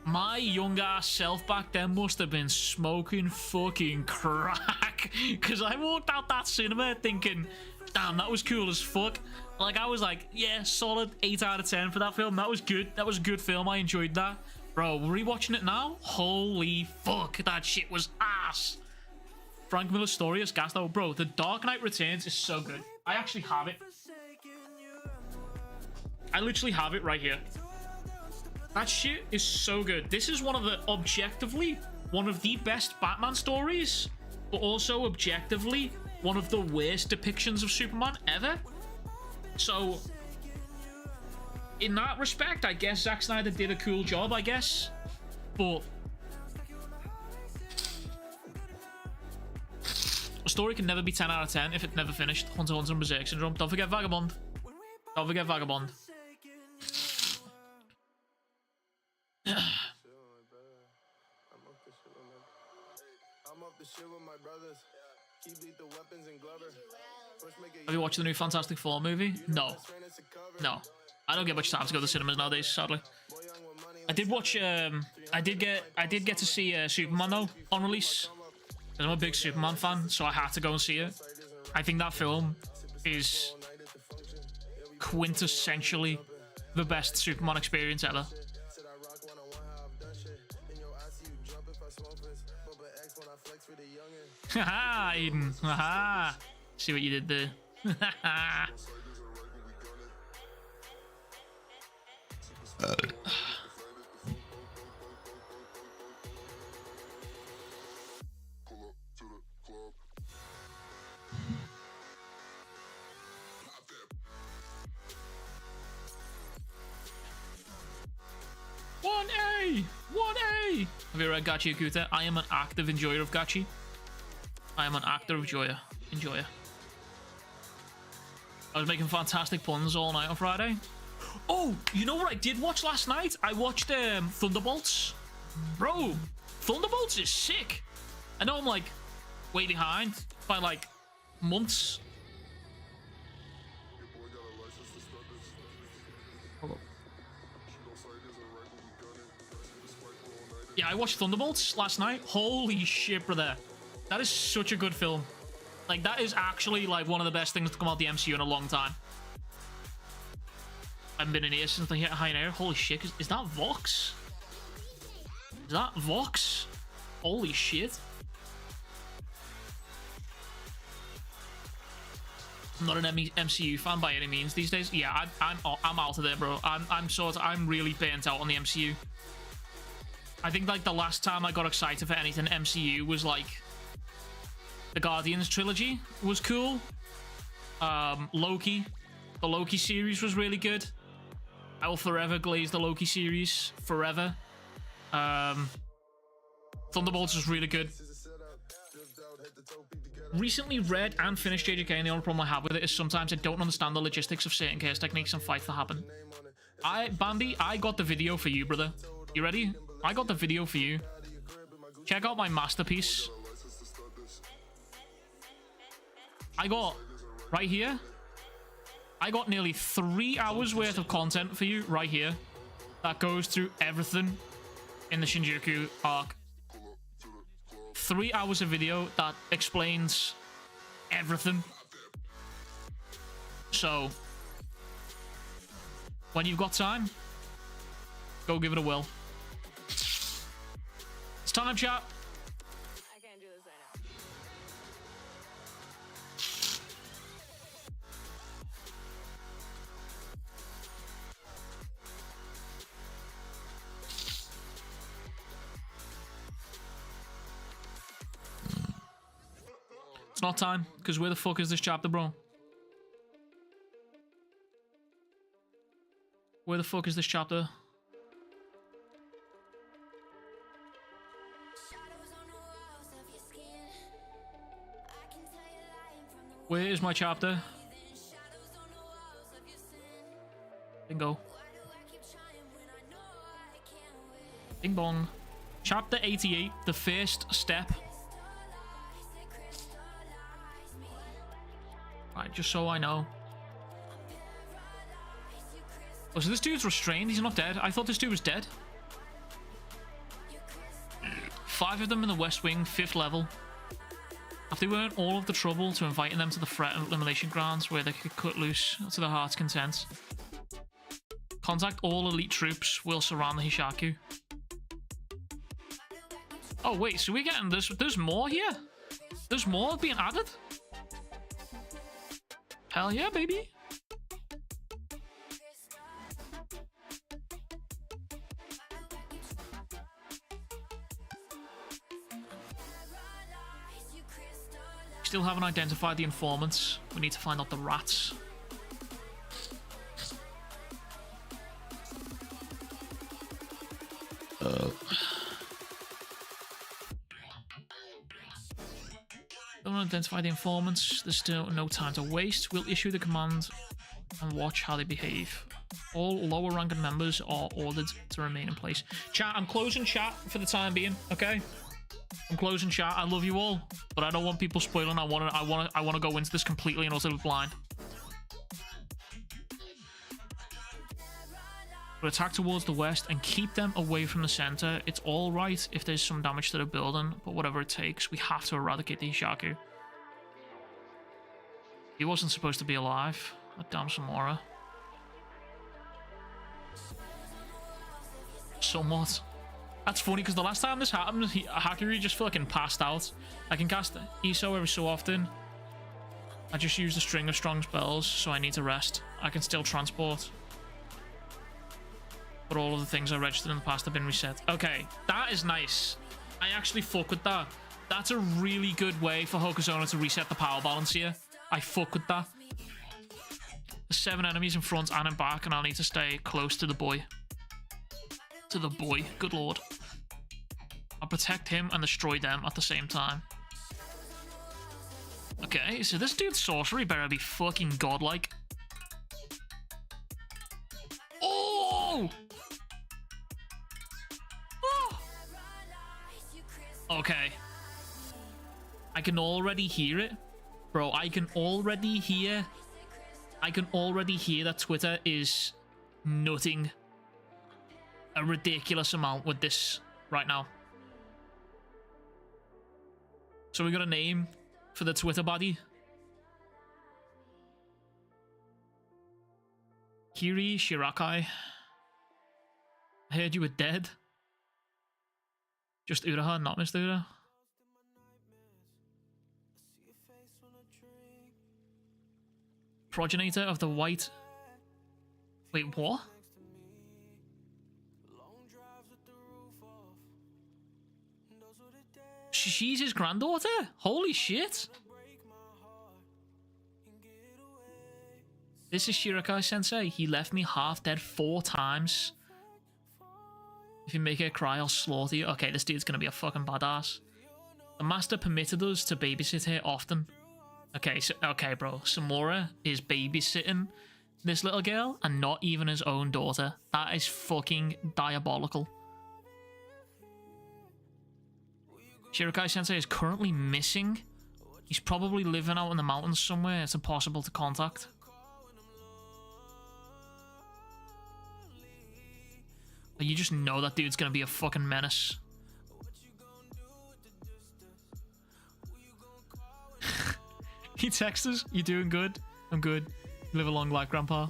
my young ass self back then must have been smoking fucking crack. Because I walked out that cinema thinking, damn, that was cool as fuck. Like, I was like, yeah, solid 8 out of 10 for that film. That was good. That was a good film. I enjoyed that. Bro, rewatching it now, holy fuck, that shit was ass. Frank Miller's story is gas though. Bro, The Dark Knight Returns is so good. I actually have it. I literally have it right here. That shit is so good. This is one of the, objectively, one of the best Batman stories but also objectively one of the worst depictions of Superman ever. So, in that respect, I guess Zack Snyder did a cool job, I guess. But a story can never be 10 out of 10 if it's never finished. Hunter x Hunter and Berserk Syndrome. Don't forget Vagabond. Don't forget Vagabond. Have you watched the new Fantastic Four movie? No. No. I don't get much time to go to the cinemas nowadays, sadly. I did watch, I did get to see Superman, though, on release. I'm a big Superman fan, so I had to go and see it. I think that film is quintessentially the best Superman experience ever. Haha, Aiden. Haha. See what you did there. One A! Have you read Gachi Akuta? I am an active enjoyer of Gachi. I am an active enjoyer. I was making fantastic puns all night on Friday. Oh, you know what I did watch last night? I watched Thunderbolts. Bro, Thunderbolts is sick. I know I'm like way behind by like months. Yeah, I watched Thunderbolts last night. Holy shit, brother. That is such a good film. Like, that is actually, like, one of the best things to come out the MCU in a long time. I haven't been in here since the High Air. Holy shit, is that Vox? Is that Vox? Holy shit. I'm not an MCU fan by any means these days. Yeah, I'm out of there, bro. I'm really burnt out on the MCU. I think, like, the last time I got excited for anything MCU was, like, the Guardians trilogy was cool. Loki. The Loki series was really good. I will forever glaze the Loki series. Forever. Thunderbolts was really good. Recently read and finished JJK, and the only problem I have with it is sometimes I don't understand the logistics of certain chaos techniques and fights that happen. Bandy, I got the video for you, brother. You ready? I got the video for you. Check out my masterpiece. I got, right here, I got nearly 3 hours worth of content for you right here that goes through everything in the Shinjuku arc. 3 hours of video that explains everything. So, when you've got time, go give it a whirl. It's time, chat. I can't do this right now. It's not time, because where the fuck is this chapter, bro? Where the fuck is this chapter? Where is my chapter? Bingo. Bing bong. Chapter 88, the first step. Right, just so I know. Oh, so this dude's restrained? He's not dead? I thought this dude was dead. 5 of them in the West Wing, 5th level. After they weren't all of the trouble to inviting them to the threat and elimination grounds where they could cut loose to their heart's content. Contact all elite troops. We'll surround the Hishaku. Oh, wait, so we're getting this. There's more here? There's more being added? Hell yeah, baby. still haven't identified the informants. We need to find out the rats. Don't identify the informants. There's still no time to waste. We'll issue the command and watch how they behave. All lower ranked members are ordered to remain in place. Chat, I'm closing chat for the time being, okay? I'm closing chat. I love you all, but I don't want people spoiling. I want to go into this completely and utterly blind. We'll attack towards the west and keep them away from the center. It's all right if there's some damage to the building, but whatever it takes, we have to eradicate the Hishaku. He wasn't supposed to be alive. That damn Samora. Somewhat. That's funny because the last time this happened, Hakuri just fucking passed out. I can cast Iso every so often. I just used a string of strong spells, so I need to rest. I can still transport. But all of the things I registered in the past have been reset. Okay, that is nice. I actually fuck with that. That's a really good way for Hokusona to reset the power balance here. I fuck with that. There's 7 enemies in front and in back, and I'll need to stay close to the boy. To the boy, good lord. I'll protect him and destroy them at the same time. Okay, so this dude's sorcery better be fucking godlike. Oh! Okay. I can already hear it. Bro, I can already hear that Twitter is nutting a ridiculous amount with this right now. So we got a name for the Twitter body. Kiri Shirakai. I heard you were dead. Just Uruha, not Mr. Uruha. Progenitor of the white... Wait, what? She's his granddaughter? Holy shit! This is Shirakai-sensei. He left me half dead 4 times. If you make her cry, I'll slaughter you. Okay, this dude's gonna be a fucking badass. The master permitted us to babysit her often. Okay, so, okay, bro. Samura is babysitting this little girl and not even his own daughter. That is fucking diabolical. Shirakai-sensei is currently missing. He's probably living out in the mountains somewhere. It's impossible to contact. You just know that dude's gonna be a fucking menace. He texts us, "You doing good?" "I'm good. Live a long life, Grandpa."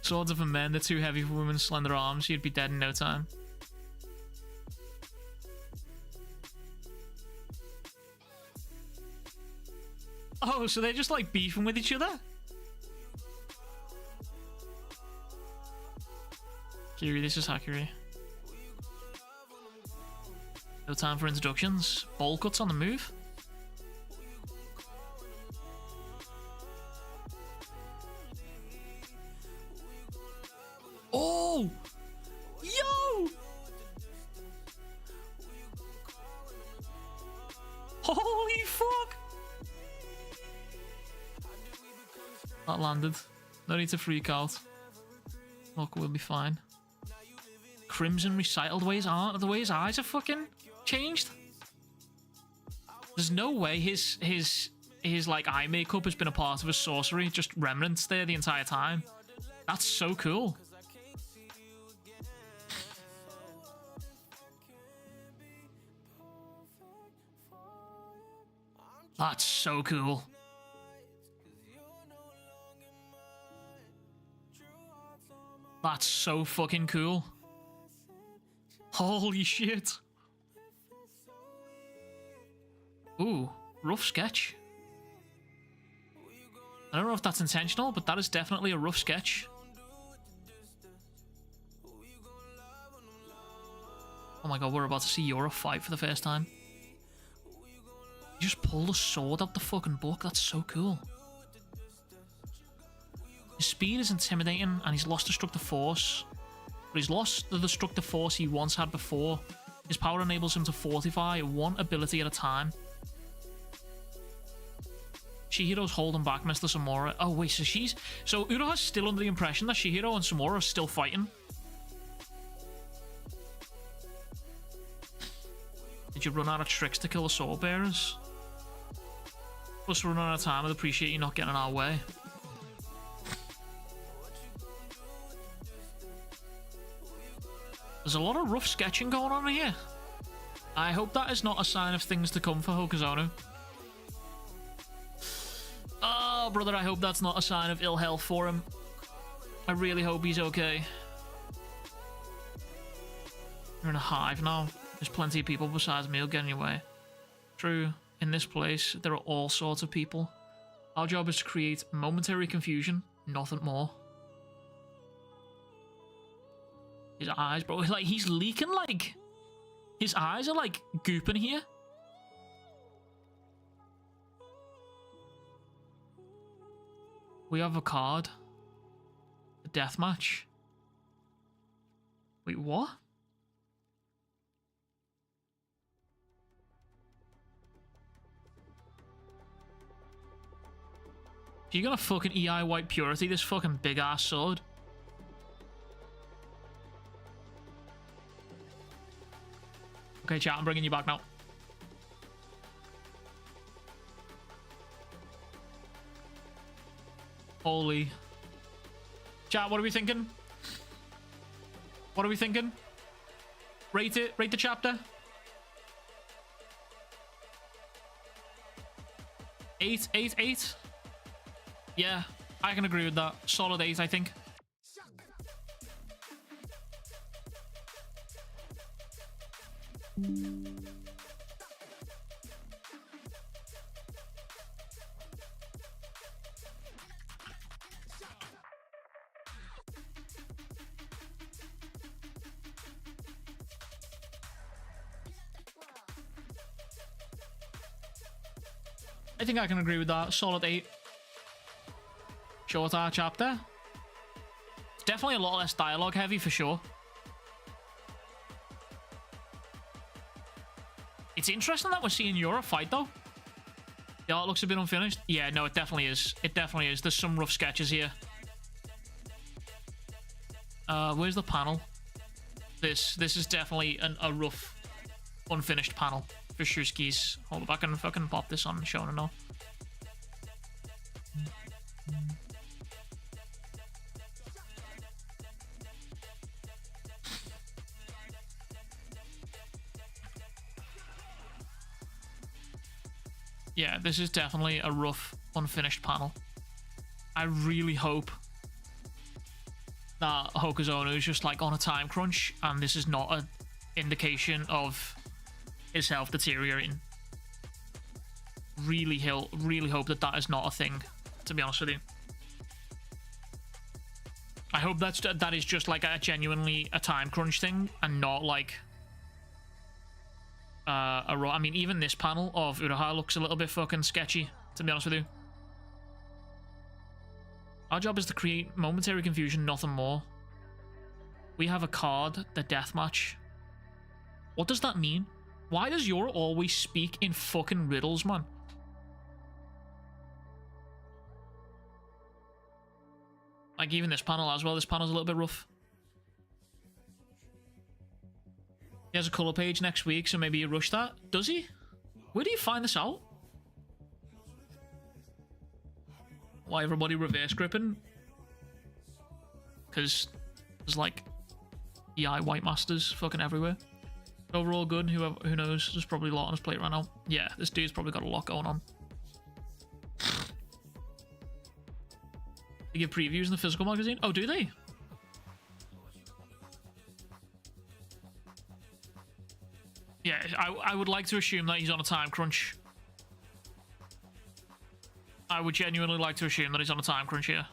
Swords are for men, they're too heavy for women's slender arms. You'd be dead in no time. Oh, so they're just like beefing with each other? Kiri, this is Hakuri. No time for introductions. Bowl cuts on the move. Oh! Yo! Holy fuck! That landed. No need to freak out. Look, we'll be fine. Crimson recital the way his eyes are fucking changed. There's no way his like eye makeup has been a part of his sorcery, just remnants there the entire time. That's so cool. That's so cool. That's so fucking cool. Holy shit. Ooh, rough sketch. I don't know if that's intentional, but that is definitely a rough sketch. Oh my god, we're about to see Yora fight for the first time. You just pull the sword out the fucking book. That's so cool. His speed is intimidating, and he's lost destructive force. But he's lost the destructive force he once had before. His power enables him to fortify one ability at a time. Chihiro's holding back Mr. Samura. Oh wait, so so Uruha's still under the impression that Chihiro and Samura are still fighting. Did you run out of tricks to kill the sword bearers? Plus, we're running out of time. I'd appreciate you not getting in our way. There's a lot of rough sketching going on here. I hope that is not a sign of things to come for Hokuzono. Oh, brother, I hope that's not a sign of ill health for him. I really hope he's okay. You're in a hive now. There's plenty of people besides me who'll get in your way. True, in this place, there are all sorts of people. Our job is to create momentary confusion, nothing more. His eyes, bro, like, he's leaking, like... His eyes are, like, gooping here. We have a card. A death match. Wait, what? You gonna fucking EI White Purity this fucking big ass sword? Okay, chat, I'm bringing you back now. Holy. Chat, what are we thinking? What are we thinking? Rate it. Rate the chapter. 8, 8, 8. Yeah, I can agree with that. Solid 8, I think. I think I can agree with that. Solid 8. Shorter chapter. It's definitely a lot less dialogue heavy for sure. It's interesting that we're seeing Yura fight though. The art looks a bit unfinished. Yeah, no, it definitely is. It definitely is. There's some rough sketches here. Where's the panel? This is definitely a rough, unfinished panel for Shuski's. Hold up, I can fucking pop this on Shonen now. Yeah, this is definitely a rough, unfinished panel. I really hope that Hokuzono is just like on a time crunch and this is not an indication of his health deteriorating. Really hope that that is not a thing, to be honest with you. I hope that is just like a genuinely a time crunch thing and not like I mean, even this panel of Uruha looks a little bit fucking sketchy, to be honest with you. Our job is to create momentary confusion, nothing more. We have a card, the death match. What does that mean? Why does Yura always speak in fucking riddles, man? Like, even this panel as well. This panel's a little bit rough. He has a colour page next week, so maybe you rush that. Does he? Where do you find this out? Why everybody reverse gripping? Because there's like EI White Masters fucking everywhere. Overall good, who knows? There's probably a lot on his plate right now. Yeah, this dude's probably got a lot going on. They give previews in the physical magazine? Oh, do they? Yeah, I would like to assume that he's on a time crunch. I would genuinely like to assume that he's on a time crunch here.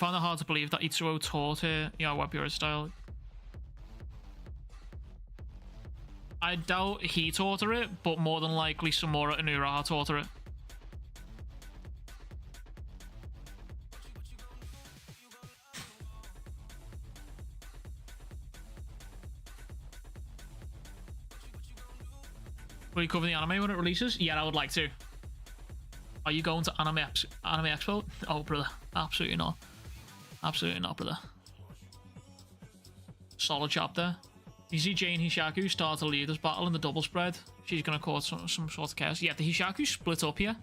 find it hard to believe that Itsuo taught her Yawabura style. I doubt he taught her it, but more than likely Samura and Uruha taught her it. Will you cover the anime when it releases? Yeah, I would like to. Are you going to Anime Expo? Oh, brother. Absolutely not. Absolutely not, brother. Solid job there. You see Jane Hishaku start a leaders battle in the double spread. She's going to cause some sort of chaos. Yeah, the Hishaku split up here.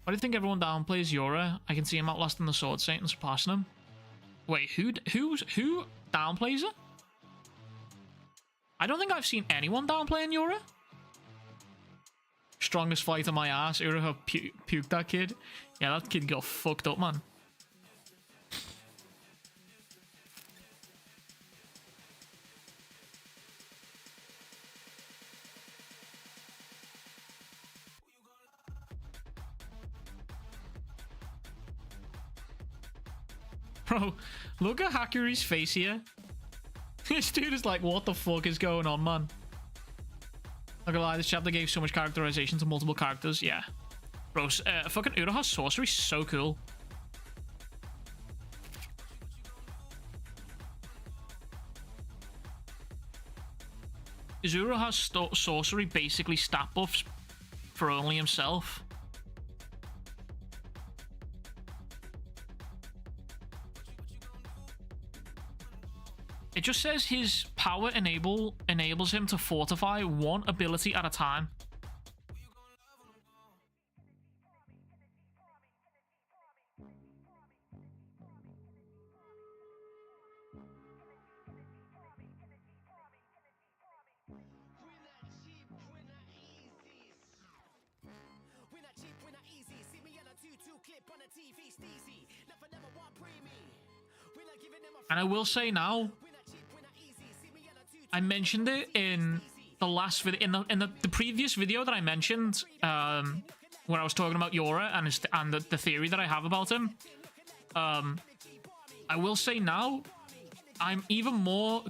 Why do you think everyone downplays Yura? I can see him outlasting the Sword Saint and surpassing him. Wait, who downplays her? I don't think I've seen anyone downplaying Yura. Strongest fight on my ass. Uruha puked that kid. Yeah, that kid got fucked up, man. Bro, look at Hakuri's face here. This dude is like, what the fuck is going on, man? Not gonna lie, this chapter gave so much characterization to multiple characters. Yeah. Bro, fucking Uruha's sorcery is so cool. Is Uruha's sorcery basically stat buffs for only himself? It just says his power enables him to fortify one ability at a time. And I will say now, I mentioned it in the last video, in the previous video that I mentioned, when I was talking about Yura and the theory that I have about him. I will say now, I'm even more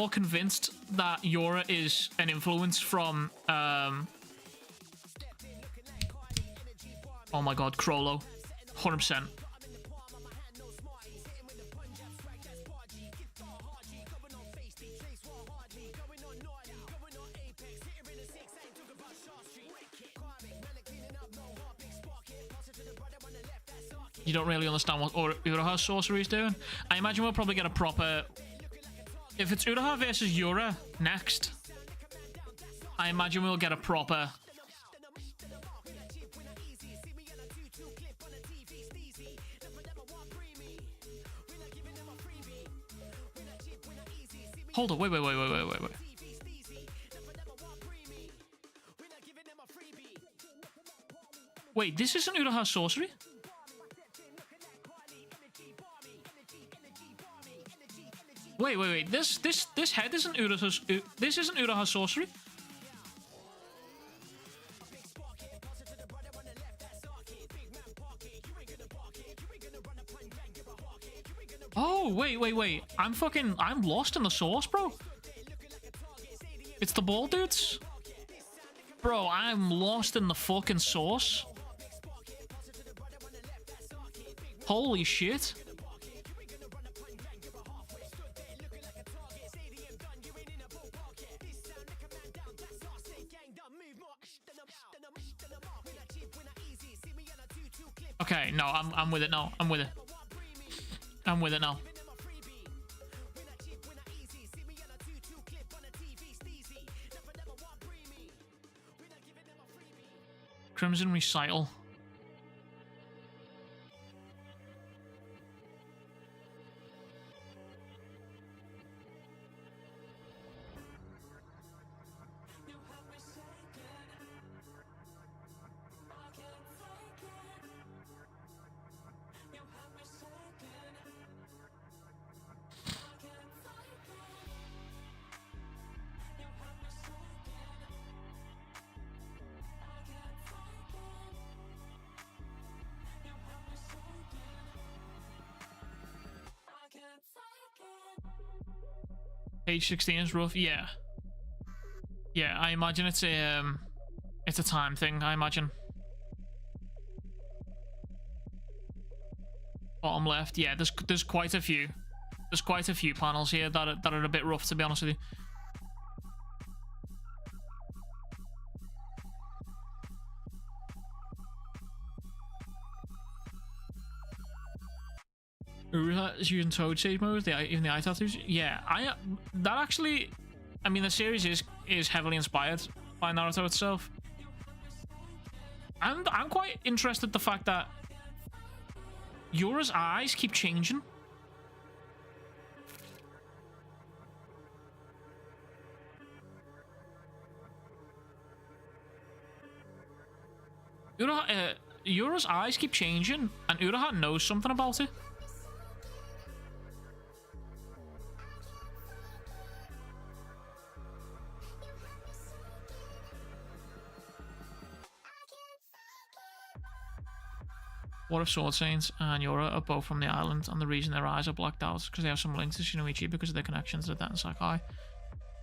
convinced that Yura is an influence from oh my god, Crollo, 100%. You don't really understand what Uruha's sorcery is doing. I imagine we'll probably get a proper... If it's Uruha versus Yura next, I imagine we'll get a proper... Hold on, wait. Wait, this isn't Uruha's sorcery? Wait. This head isn't Uruha's. This isn't Uruha's sorcery. Oh, wait. I'm lost in the source, bro. It's the ball dudes. Bro, I'm lost in the fucking source. Holy shit. Okay, no, I'm with it now. I'm with it now. Crimson Recital. Page 16 is rough. Yeah. Yeah, I imagine it's a time thing, I imagine. Bottom left. Yeah, there's quite a few. There's quite a few panels here that are a bit rough, to be honest with you. Uruha is using Toad Sage mode, even the eye tattoos. Yeah, that actually, I mean, the series is heavily inspired by Naruto itself. And I'm quite interested in the fact that Yura's eyes keep changing. Yura's eyes keep changing, and Uruha knows something about it. What if Sword Saints and Yura are both from the island, and the reason their eyes are blacked out is because they have some links to Shinoichi because of their connections to the death and Sakai?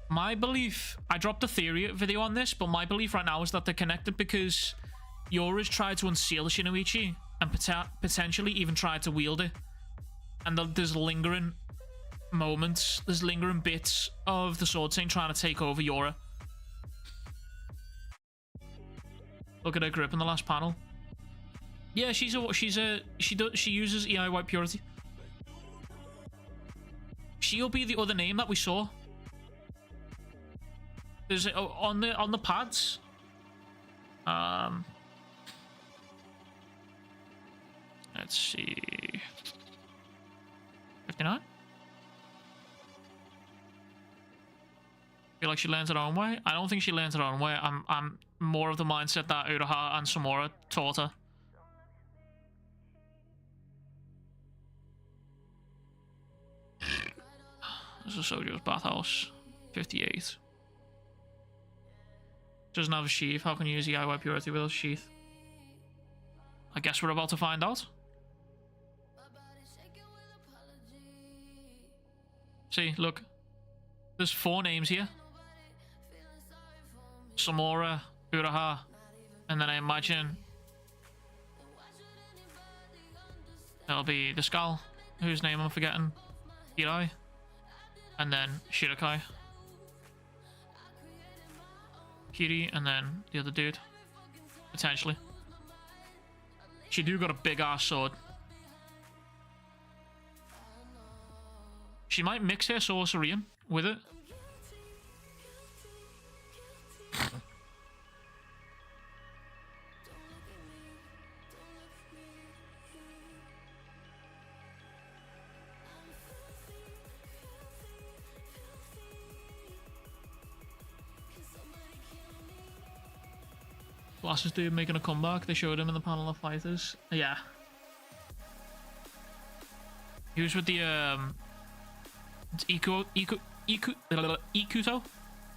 My belief, I dropped a theory video on this, but my belief right now is that they're connected because Yura's tried to unseal the Shinoichi and potentially even tried to wield it. And there's lingering moments, there's lingering bits of the Sword Saint trying to take over Yura. Look at her grip in the last panel. Yeah, she uses EI White Purity. She'll be the other name that we saw. There's on the pads. Let's see. 59. Feel like she learns her own way. I don't think she learns her own way. I'm more of the mindset that Uruha and Samura taught her. This is Sojo's bathhouse. 58. Doesn't have a sheath. How can you use the IY Purity without a sheath? I guess we're about to find out. See, look. There's 4 names here. Samura, Uruha, and then I imagine there'll be the skull, whose name I'm forgetting, Hirai, and then Shirakai, Kiri, and then the other dude, potentially. She do got a big ass sword. She might mix her sorcery with it. Glasses dude making a comeback. They showed him in the panel of fighters. Yeah. He was with the Ikuto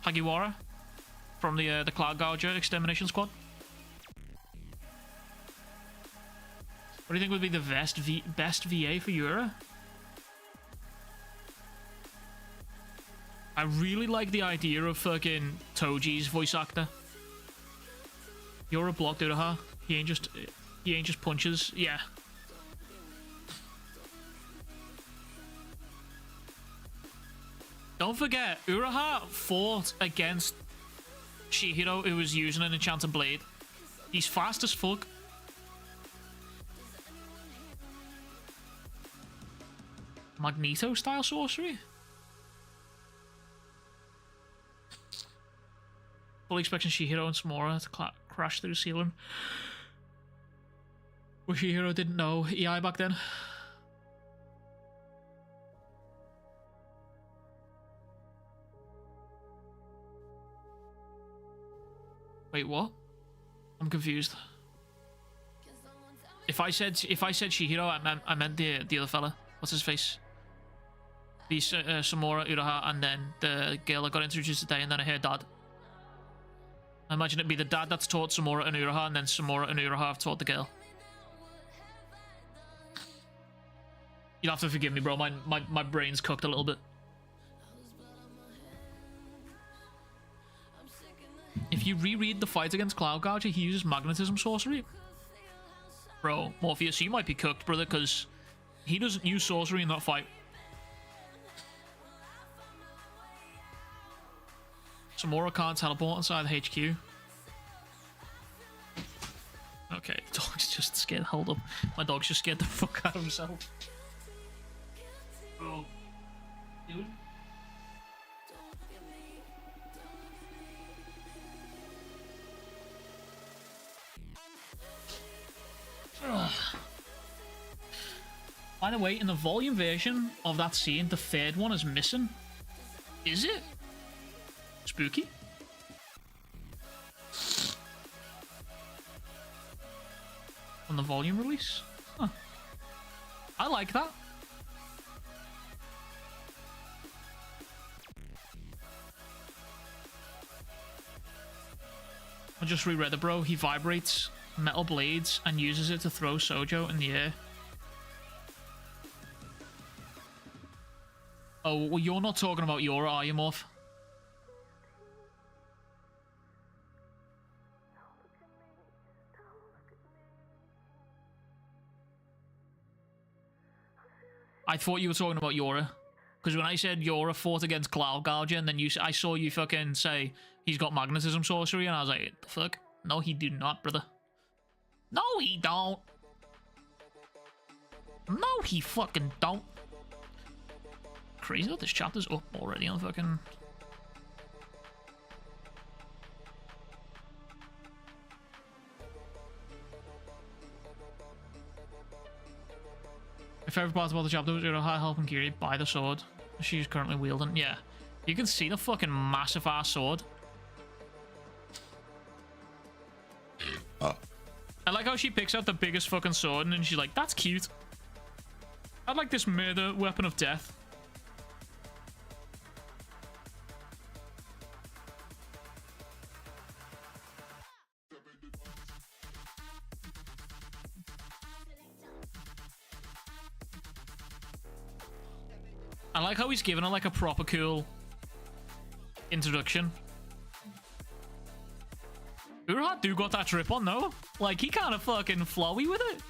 Hagiwara from the Cloud Gouger Extermination Squad. What do you think would be the best VA for Yura? I really like the idea of fucking Toji's voice actor. Yura blocked Uruha. He ain't just punches. Yeah. Don't forget, Uruha fought against Chihiro, who was using an enchanted blade. He's fast as fuck. Magneto style sorcery? Fully expecting Chihiro and Samura to crash through the ceiling. Well, Chihiro didn't know EI back then. Wait, what? I'm confused. If I said Chihiro, I meant the other fella. What's his face? The Samura, Uruha, and then the girl that got introduced today, and then I heard dad. I imagine it'd be the dad that's taught Samura and Uruha, and then Samura and Uruha have taught the girl. You'll have to forgive me, bro. My brain's cooked a little bit. you reread the fight against Cloud Gouger, he uses magnetism sorcery. Bro, Morpheus, you might be cooked, brother, because he doesn't use sorcery in that fight. Samora can't teleport inside the HQ. Okay, the dog's just scared. Hold up. My dog's just scared the fuck out of himself. Bro. Dude. Ugh. By the way, in the volume version of that scene, the third one is missing. Is it? Spooky. On the volume release? Huh. I like that. I just reread it, bro. He vibrates metal blades and uses it to throw Sojo in the air. Oh, well, you're not talking about Yora, are you, Morph? I thought you were talking about Yora. Because when I said Yora fought against Cloud Gouger, and then I saw you fucking say he's got magnetism sorcery, and I was like, the fuck? No, he do not, brother. No, he don't. No, he fucking don't. Crazy that this chapter's up already on fucking... My favorite part about the chapter was Uruha helping Kiri buy the sword she's currently wielding. Yeah, you can see the fucking massive ass sword. Oh. I like how she picks out the biggest fucking sword and then she's like, that's cute. I'd like this murder weapon of death. I like how he's given her like a proper cool introduction. Uruha do got that drip on though. Like he kind of fucking flowy with it.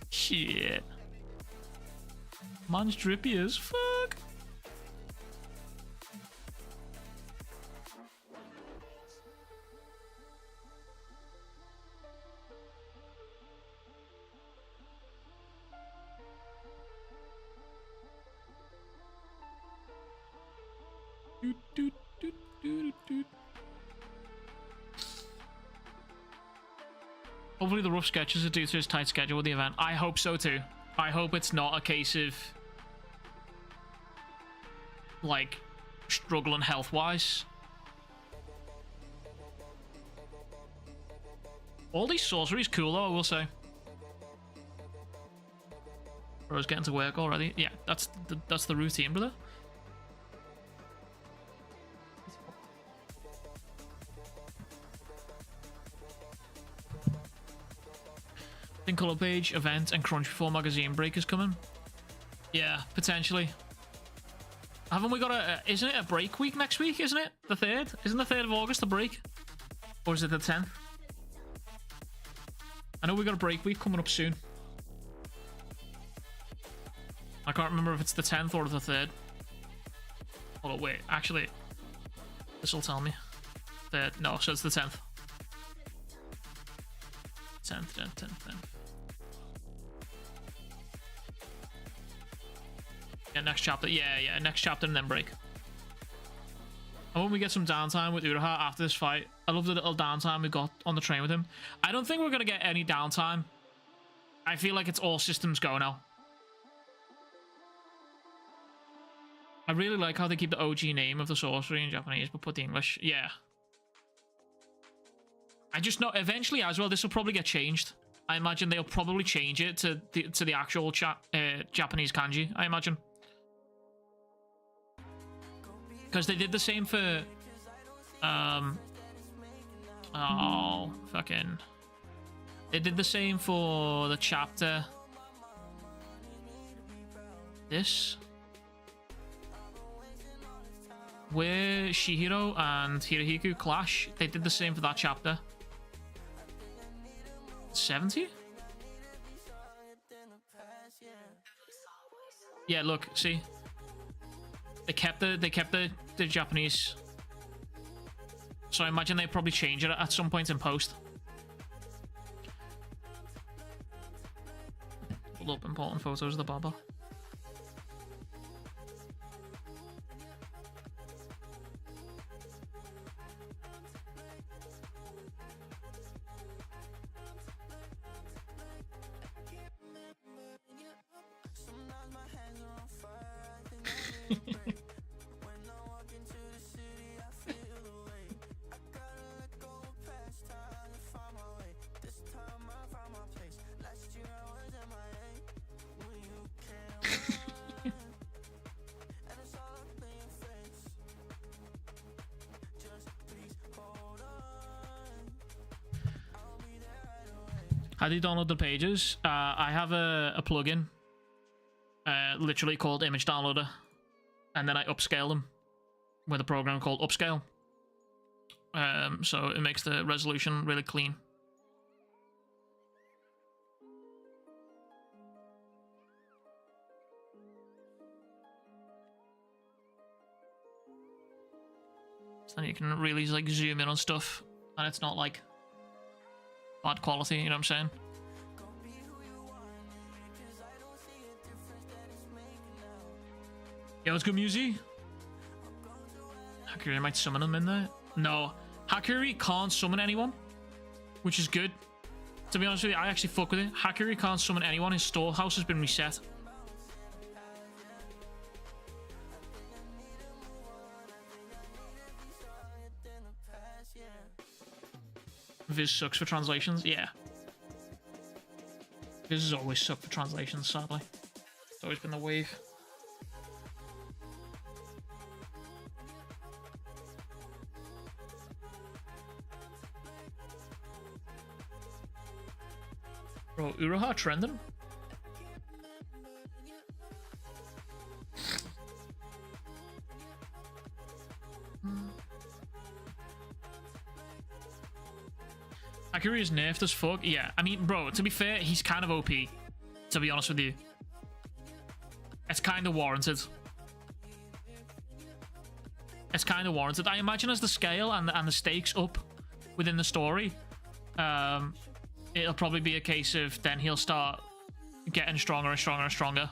Shit. Man's drippy as fuck. Hopefully the rough sketches are due to his tight schedule with the event. I hope so too. I hope it's not a case of like struggling health-wise. All these sorceries cool though, I will say. Bro's getting to work already. Yeah, that's the routine, brother. Color page event and Crunch before magazine break is coming. Yeah, potentially. Haven't we got a isn't it a break week next week? Isn't it the 3rd? Isn't the 3rd of August the break, or is it the 10th? I know we got a break week coming up soon. I can't remember if it's the 10th or the 3rd. Hold on, wait, actually this will tell me. 3rd, no, so it's the 10th. 10th. Yeah, next chapter. Yeah, next chapter and then break. And when we get some downtime with Uruha after this fight, I love the little downtime we got on the train with him. I don't think we're going to get any downtime. I feel like it's all systems go now. I really like how they keep the OG name of the sorcery in Japanese, but put the English. Yeah. I just know eventually as well, this will probably get changed. I imagine they'll probably change it to the actual Japanese kanji, I imagine. Because they did the same for... Oh, fucking... They did the same for the chapter... This? where Chihiro and Hirohiko clash. They did the same for that chapter. 70? Yeah, look, see? They kept the Japanese. So I imagine they probably change it at some point in post. Pull up important photos of the barber. How do you download the pages? I have a plugin, literally called Image Downloader, and then I upscale them with a program called Upscale. So it makes the resolution really clean. So then you can really like zoom in on stuff, and it's not like bad quality, you know what I'm saying? Yeah, let's go, Musi. Hakuri might summon him in there. No, Hakuri can't summon anyone, which is good. To be honest with you, I actually fuck with it. Hakuri can't summon anyone. His storehouse has been reset. Viz sucks for translations, yeah. Viz has always sucked for translations, sadly. It's always been the wave. Bro, Uruha trending? Hakuri is nerfed as fuck. Yeah, I mean, bro, to be fair, he's kind of OP. To be honest with you. It's kind of warranted. It's kind of warranted. I imagine as the scale and the stakes up within the story, it'll probably be a case of then he'll start getting stronger and stronger and stronger.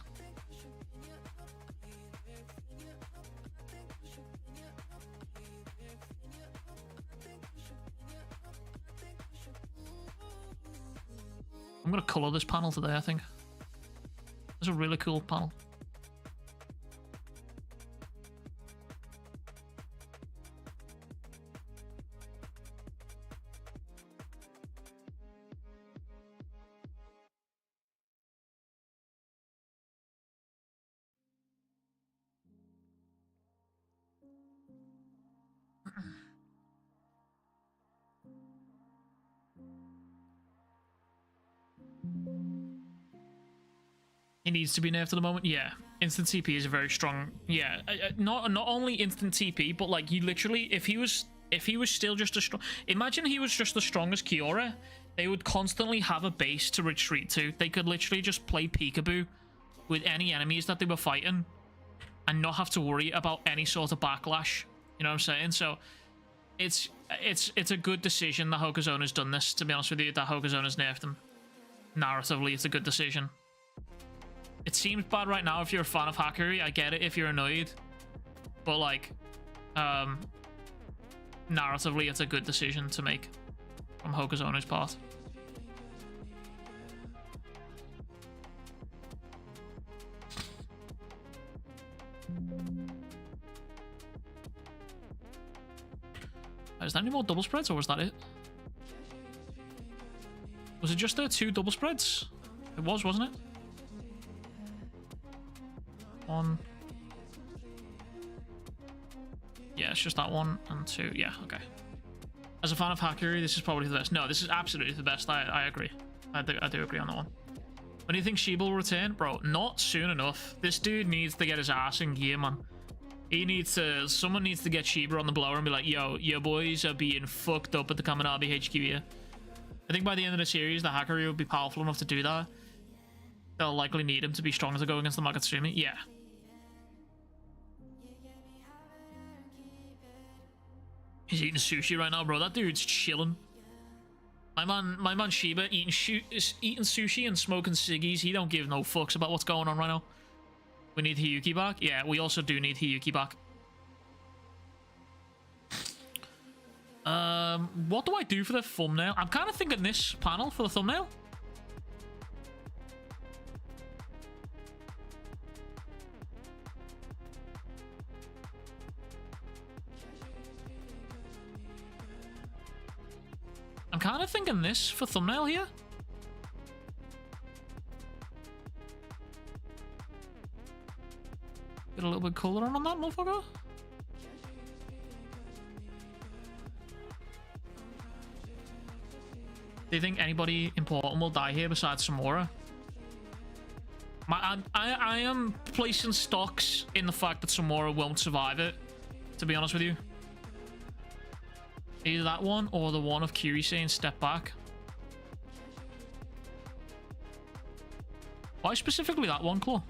I'm gonna colour this panel today, I think. It's a really cool panel. He needs to be nerfed at the moment. Yeah, instant TP is a very strong. Yeah, not only instant TP, but like you literally, if he was still just a strong, imagine he was just the strongest Kiora, they would constantly have a base to retreat to. They could literally just play peekaboo with any enemies that they were fighting, and not have to worry about any sort of backlash. You know what I'm saying? So it's a good decision that Hokuzona's done this. To be honest with you, that Hokuzona's nerfed him. Narratively, it's a good decision. It seems bad right now if you're a fan of Hakuri. I get it if you're annoyed. But, like, narratively, it's a good decision to make from Hokuzona's part. Is there any more double spreads, or was that it? Was it just the 2 double spreads? It was, wasn't it? 1. Yeah, it's just that 1 and 2. Yeah, okay. As a fan of Hakuri, this is probably the best. No, this is absolutely the best. I agree. I do agree on that one. When do you think Sheeble will return? Bro, not soon enough. This dude needs to get his ass in gear, man. He needs to. Someone needs to get Shiba on the blower and be like, "Yo, your boys are being fucked up at the Kaminabi HQ here." I think by the end of the series, the Hakuryu will be powerful enough to do that. They'll likely need him to be strong as they go against the Magatsumi. Yeah. He's eating sushi right now, bro. That dude's chilling. My man Shiba eating sushi and smoking ciggies. He don't give no fucks about what's going on right now. We need Hiyuki back. Yeah, we also do need Hiyuki back. What do I do for the thumbnail? I'm kind of thinking this panel for the thumbnail. I'm kind of thinking this for thumbnail here. Get a little bit colour on that motherfucker. Do you think anybody important will die here besides Samura? I am placing stocks in the fact that Samura won't survive it, to be honest with you. Either that one or the one of Kiri saying step back. Why specifically that one, Claw?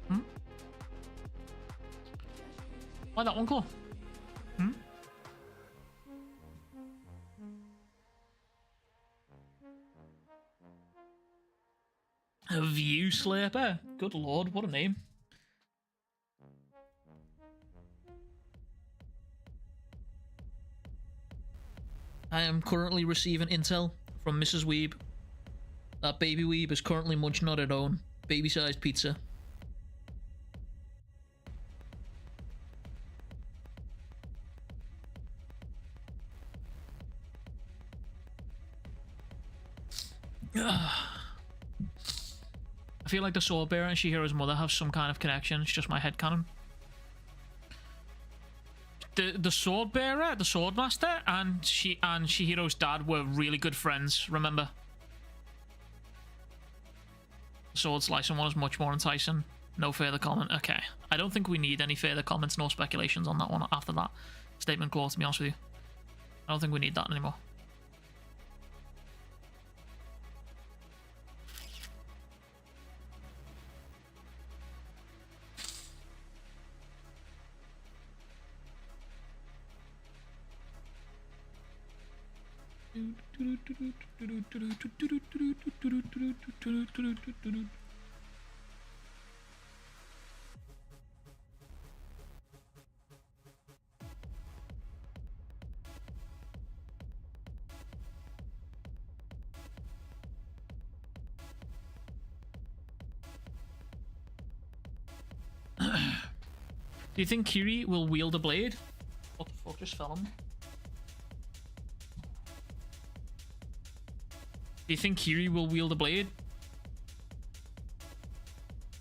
Hmm? Why that one, Claw? Hmm? A View Slaper? Good lord, what a name. I am currently receiving intel from Mrs. Weeb that Baby Weeb is currently munching on her own baby-sized pizza. I feel like the Sword Bearer and Chihiro's mother have some kind of connection. It's just my headcanon. The Sword Bearer, the Sword Master, and Chihiro's dad were really good friends, remember? The Sword Slicing one is much more enticing. No further comment. Okay. I don't think we need any further comments, no speculations on that one after that statement, Claw, to be honest with you. I don't think we need that anymore. Do you think Kiri will wield a blade? What the fuck just fell on me? Do you think Kiri will wield a blade?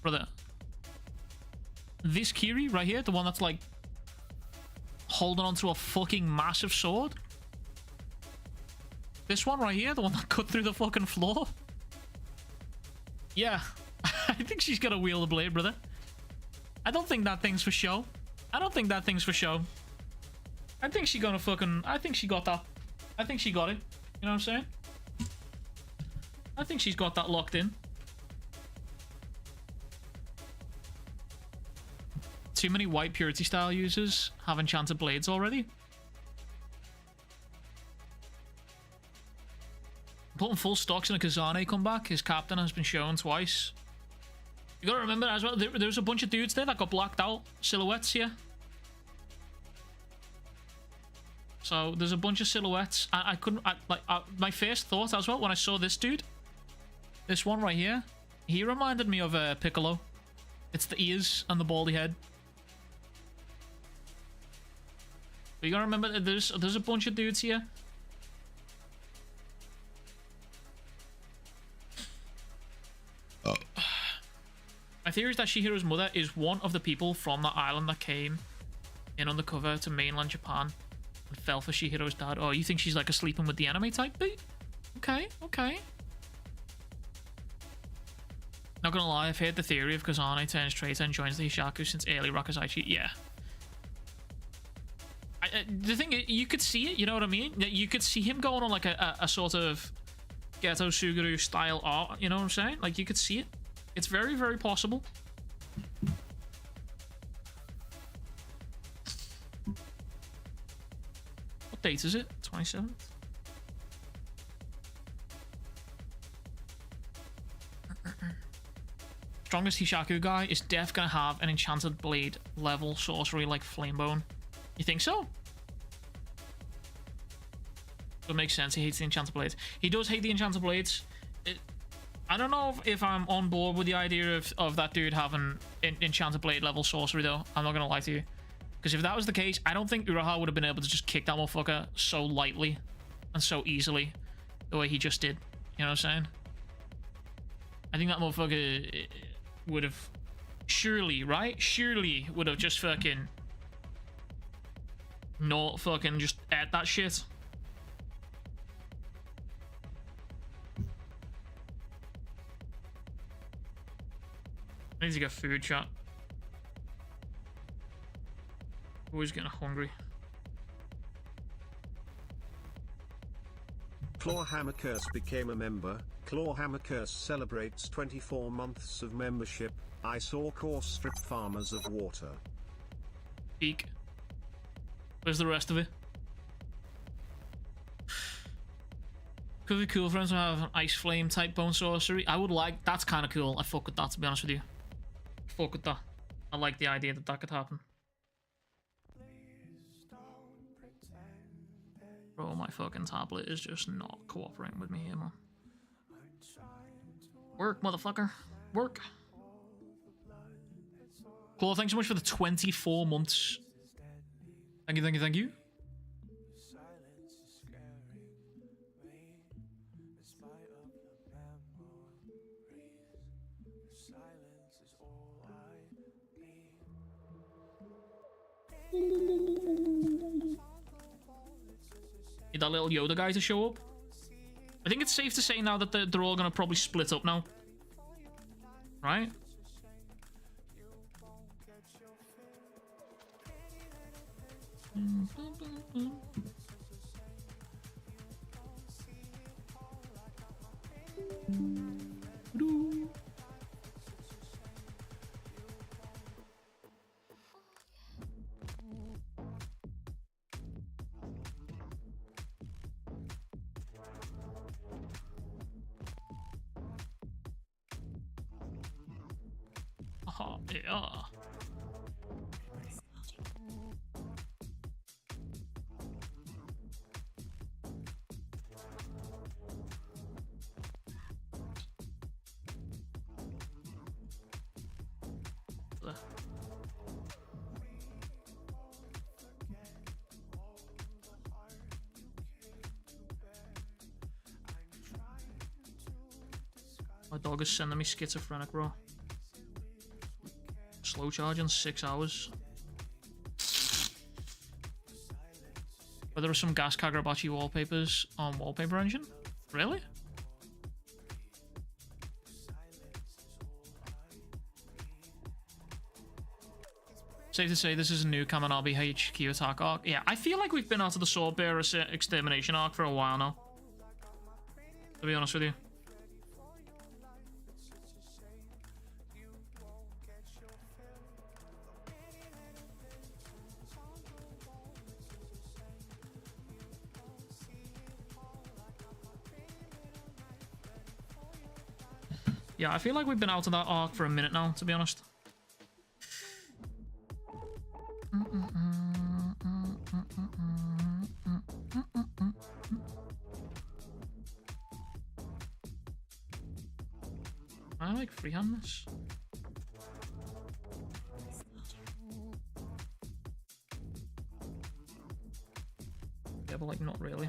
Brother. This Kiri right here, the one that's like holding onto a fucking massive sword. This one right here, the one that cut through the fucking floor. Yeah, I think she's gonna wield a blade, brother. I don't think that thing's for show. I don't think that thing's for show. I think she gonna fucking... I think she got that. I think she got it. You know what I'm saying? I think she's got that locked in. Too many white purity style users have enchanted blades already. Putting full stocks in a Kazane comeback. His captain has been shown twice. You gotta remember as well, there's a bunch of dudes there that got blacked out. Silhouettes here. So there's a bunch of silhouettes. I couldn't... my first thought as well when I saw this dude. This one right here. He reminded me of Piccolo. It's the ears and the baldy head. But you gotta remember that there's a bunch of dudes here. My theory is that Chihiro's mother is one of the people from that island that came in undercover to mainland Japan and fell for Chihiro's dad. Oh, you think she's like a sleeping with the anime type beat? Okay, okay. Not gonna lie, I've heard the theory of Kazane turns traitor and joins the Hishaku since early Rakuzaichi. Yeah. the thing is, you could see it, you know what I mean? You could see him going on like a sort of Ghetto Suguru style art, you know what I'm saying? Like, you could see it. It's very, very possible. What date is it? 27th? Strongest Hishaku guy is def gonna have an enchanted blade level sorcery like Flamebone. You think so? That makes sense. He hates the enchanted blades. He does hate the enchanted blades. I don't know if I'm on board with the idea of that dude having enchanted blade level sorcery though. I'm not gonna lie to you. Because if that was the case, I don't think Uruha would have been able to just kick that motherfucker so lightly and so easily the way he just did. You know what I'm saying? I think that motherfucker would have surely, right? Surely would have just fucking not fucking just ate that shit. I need to get food, chat. Always getting hungry. Clawhammer Curse became a member. Clawhammer Curse celebrates 24 months of membership. I saw coarse strip farmers of water. Peak. Where's the rest of it? Could be cool for him to have an ice flame type bone sorcery. I would like. That's kind of cool. I fuck with that, to be honest with you. Fuck with that. I like the idea that that could happen. Bro, my fucking tablet is just not cooperating with me here, man. Work, motherfucker. Work. Cool, thanks so much for the 24 months. Thank you, thank you, thank you. Need that little Yoda guy to show up. I think it's safe to say now that they're all gonna probably split up now. Right? Aha, yeah. My dog is sending me schizophrenic, bro. Slow charge in 6 hours. But there are some gas Kagurabachi wallpapers on Wallpaper Engine? Really? Safe to say this is a new Kamanabe HQ attack arc. Yeah, I feel like we've been out of the Swordbearer extermination arc for a while now. To be honest with you. Yeah, I feel like we've been out of that arc for a minute now, to be honest. I like freehand this. Yeah, but like not really.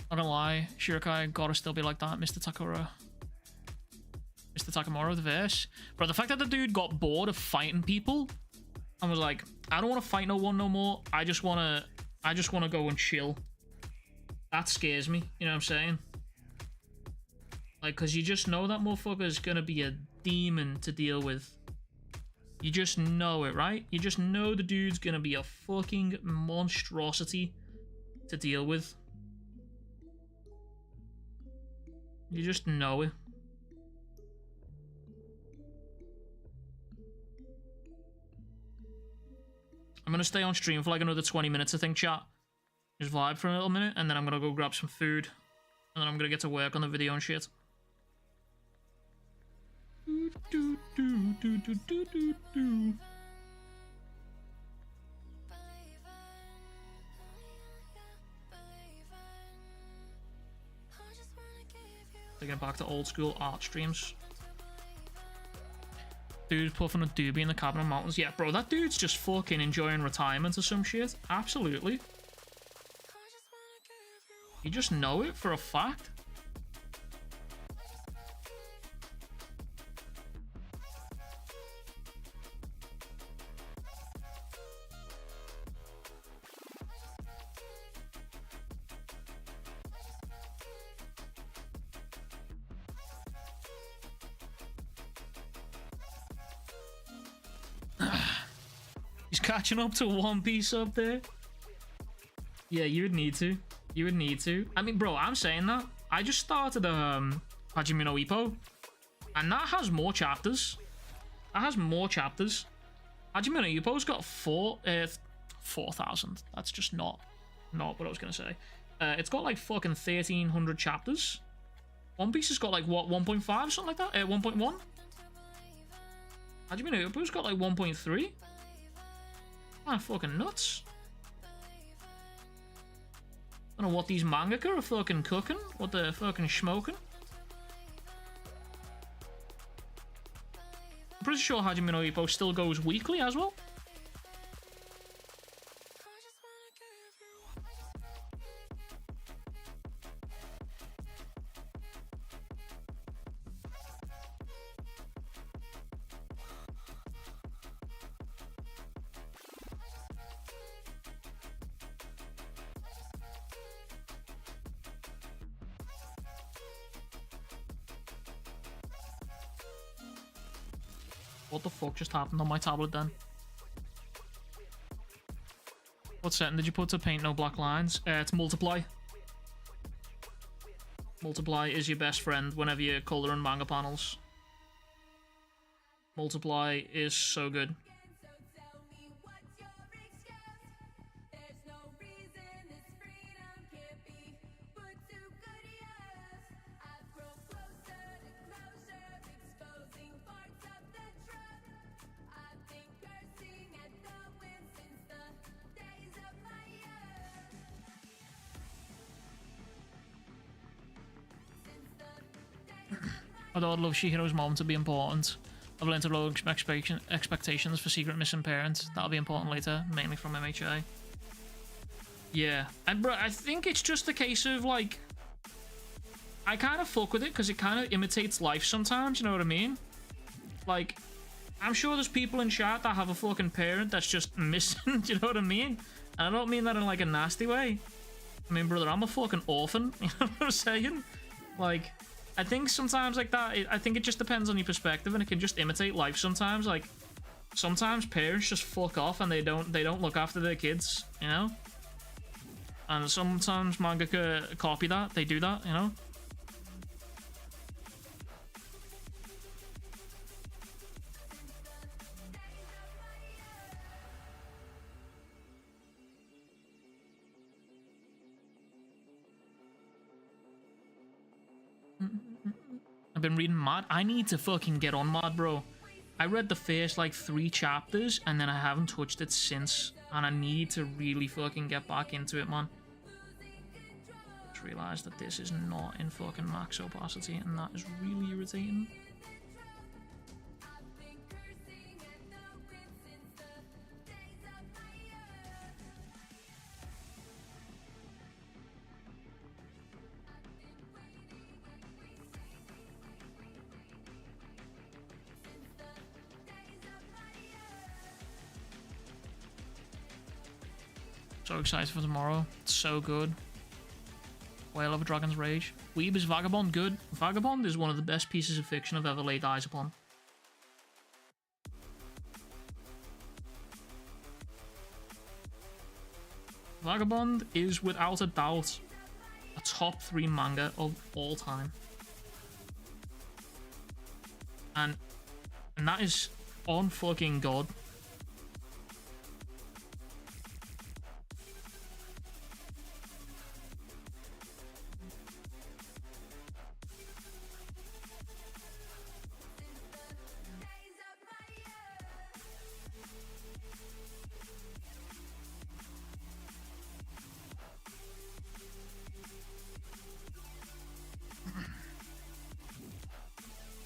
Not gonna lie, Shirikai gotta still be like that, Mr. Takura. Mr. Takamura, the verse. Bro, the fact that the dude got bored of fighting people and was like, I don't want to fight no one no more. I just wanna go and chill. That scares me, you know what I'm saying? Like, cause you just know that motherfucker's gonna be a demon to deal with. You just know it, right? You just know the dude's gonna be a fucking monstrosity to deal with. You just know it. I'm gonna stay on stream for like another 20 minutes, I think, chat. Just vibe for a little minute, and then I'm gonna go grab some food. And then I'm gonna get to work on the video and shit. Taking it back to old school art streams. Dude's puffing a doobie in the Cabinet Mountains. Yeah, bro, that dude's just fucking enjoying retirement or some shit. Absolutely. You just know it for a fact. He's catching up to One Piece up there. Yeah, you would need to. You would need to. I mean, bro, I'm saying that. I just started Hajime no Ippo, and that has more chapters. That has more chapters. Hajime no Ippo's got 4,000. That's just not what I was gonna say. It's got like fucking 1,300 chapters. One Piece has got like what, 1.5, something like that. 1.1. Hajime no Ippo's got like 1.3. Man, fucking nuts. I don't know what these mangaka are fucking cooking, what they're fucking smoking. I'm pretty sure Hajime no Ippo still goes weekly as well. What the fuck just happened on my tablet then? What setting did you put to paint no black lines? It's multiply. Multiply is your best friend whenever you're coloring manga panels. Multiply is so good. Although I'd love Chihiro's mom to be important, I've learned to lower expectations for secret missing parents. That'll be important later, mainly from MHA. Yeah, and bro, I think it's just a case of like, I kind of fuck with it because it kind of imitates life sometimes, you know what I mean? Like, I'm sure there's people in chat that have a fucking parent that's just missing, do you know what I mean? And I don't mean that in like a nasty way. I mean, brother, I'm a fucking orphan, you know what I'm saying? Like, I think sometimes like that, I think it just depends on your perspective, and it can just imitate life sometimes. Like, sometimes parents just fuck off and they don't look after their kids, you know? And sometimes mangaka copy that, they do that, you know? I've been reading Mad. I need to fucking get on Mad, bro. I read the first like 3 chapters and then I haven't touched it since, and I need to really fucking get back into it, man. Just realised that this is not in fucking max opacity, and that is really irritating. So excited for tomorrow. It's so good. Whale of a Dragon's Rage. Weeb is Vagabond good? Vagabond is one of the best pieces of fiction I've ever laid eyes upon. Vagabond is without a doubt a top 3 manga of all time. And that is on fucking God.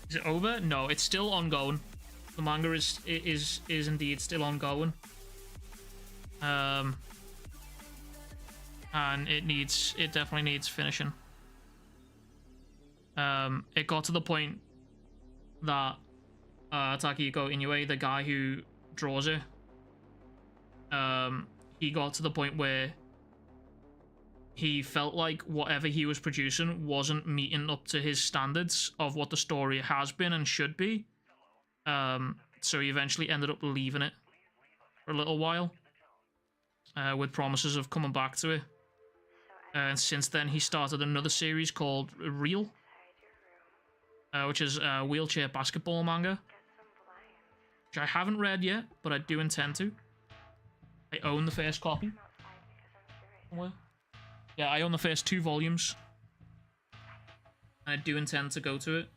Is it over? No, it's still ongoing. The manga is indeed still ongoing. And it definitely needs finishing. It got to the point that Takehiko Inoue, the guy who draws it, he got to the point where he felt like whatever he was producing wasn't meeting up to his standards of what the story has been and should be. So he eventually ended up leaving it for a little while, with promises of coming back to it. And since then, he started another series called Real, which is a wheelchair basketball manga, which I haven't read yet, but I do intend to. I own the first copy. Somewhere. Yeah, I own the first 2 volumes. And I do intend to go to it.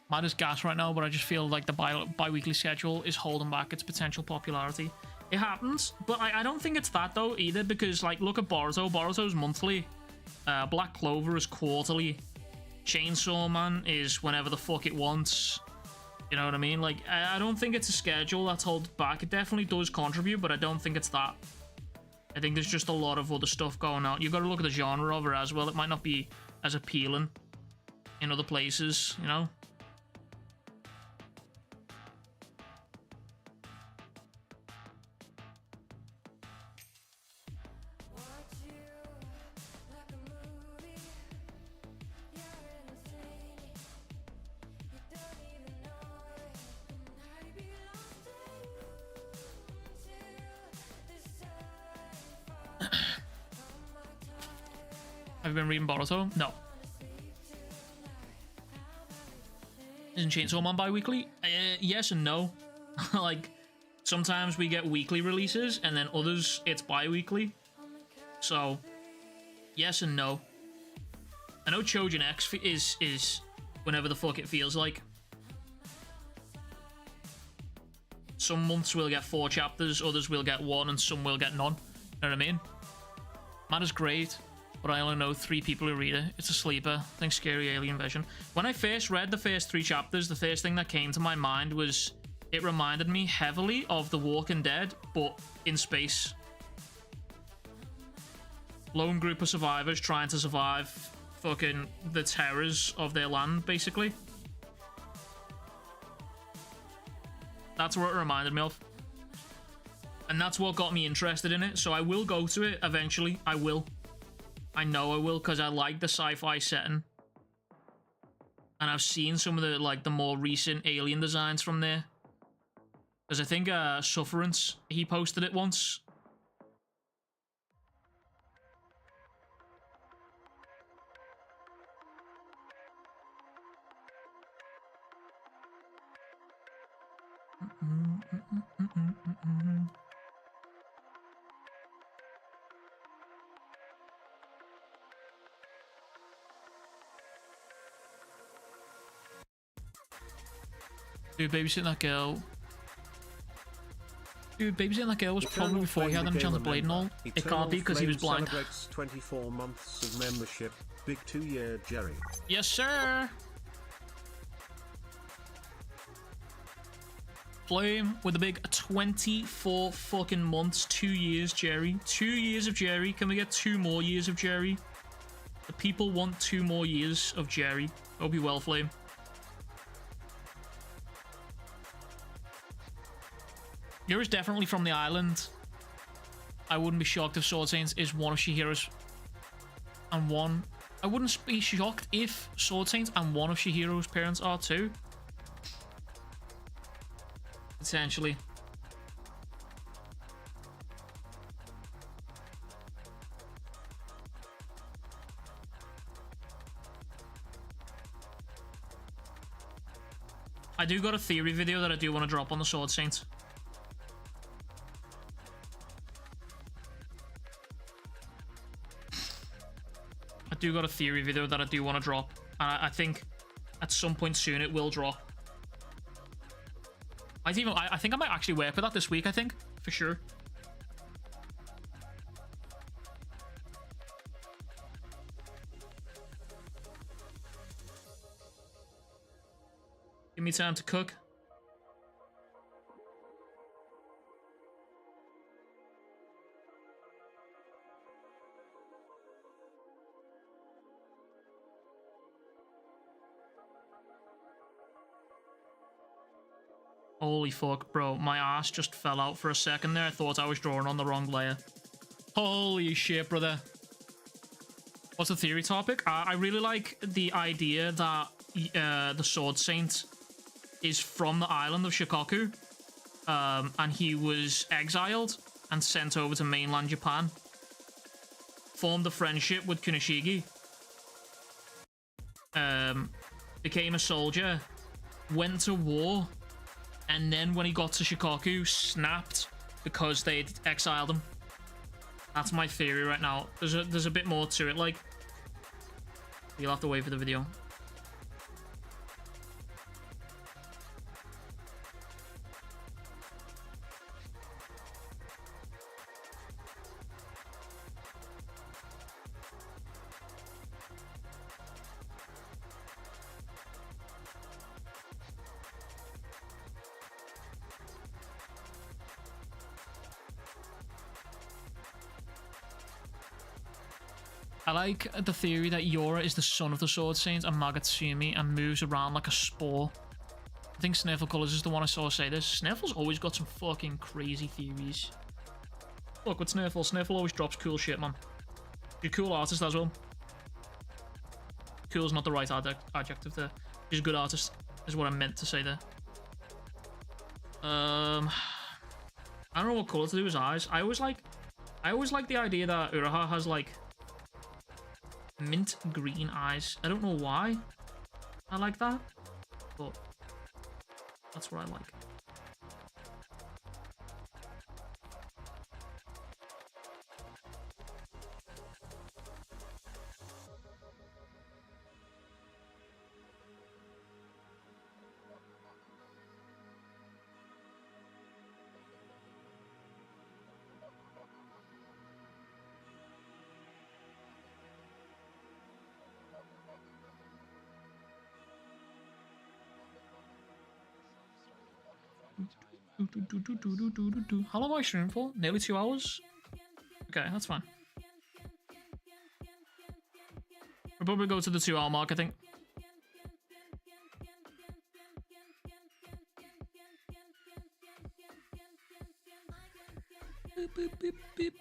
Mad as gas right now, but I just feel like the bi-weekly schedule is holding back its potential popularity. It happens, but I don't think it's that though either, because like look at Boruto. Boruto's monthly, Black Clover is quarterly, Chainsaw Man is whenever the fuck it wants. You know what I mean? Like I don't think it's a schedule that's held back. It definitely does contribute, but I don't think it's that. I think there's just a lot of other stuff going on. You've got to look at the genre of it as well. It might not be as appealing in other places, you know? Have you been reading Boruto? No. Isn't Chainsaw Man bi-weekly? Yes and no. Like, sometimes we get weekly releases, and then others, it's bi-weekly. So, yes and no. I know Chojin X is whenever the fuck it feels like. Some months we'll get 4 chapters, others will get 1, and some will get none. You know what I mean? Man is great, but I only know 3 people who read it. It's a sleeper. Think Scary Alien Vision. When I first read the first 3 chapters, the first thing that came to my mind was it reminded me heavily of The Walking Dead, but in space. Lone group of survivors trying to survive fucking the terrors of their land, basically. That's what it reminded me of. And that's what got me interested in it, so I will go to it eventually. I will. I know I will, because I like the sci-fi setting. And I've seen some of the, like, the more recent alien designs from there. Because I think, Sufferance, he posted it once. Dude, babysitting that girl. Dude, babysitting that girl was probably before he had an Enchanted Blade and all. It can't be because he was blind. Celebrates 24 months of membership. Big 2-year Jerry. Yes, sir. Flame with a big 24 fucking months, 2 years, Jerry. 2 years of Jerry. Can we get 2 more years of Jerry? The people want 2 more years of Jerry. Hope you well, Flame. You're definitely from the island. I wouldn't be shocked if Sword Saints is one of Chihiro's and one. I wouldn't be shocked if Sword Saints and one of Chihiro's parents are too. Essentially. I do got a theory video that I do want to drop on the Sword Saints. I do got a theory video that I do want to drop. And I think at some point soon it will drop. I think I might actually work with that this week, I think. For sure. Give me time to cook. Holy fuck, bro. My ass just fell out for a second there. I thought I was drawing on the wrong layer. Holy shit, brother. What's the theory topic? I really like the idea that the Sword Saint is from the island of Shikoku. And he was exiled and sent over to mainland Japan. Formed a friendship with Kunishigi. Became a soldier. Went to war. And then when he got to Shikoku, snapped because they'd exiled him. That's my theory right now. There's a bit more to it, like. You'll have to wait for the video. I like the theory that Yora is the son of the Sword Saint and Magatsumi and moves around like a spore. I think Sniffle Colors is the one I saw say this. Sniffle's always got some fucking crazy theories. Look, with Sniffle, Sniffle always drops cool shit, man. You're a cool artist as well. Cool's not the right adjective there. He's a good artist, is what I meant to say there. I don't know what colour to do his eyes. I always like the idea that Uruha has like mint green eyes. I don't know why I like that, but that's what I like. How long am I streaming for? Nearly 2 hours? Okay, that's fine. We'll probably go to the 2 hour mark, I think. Beep, beep, beep, beep.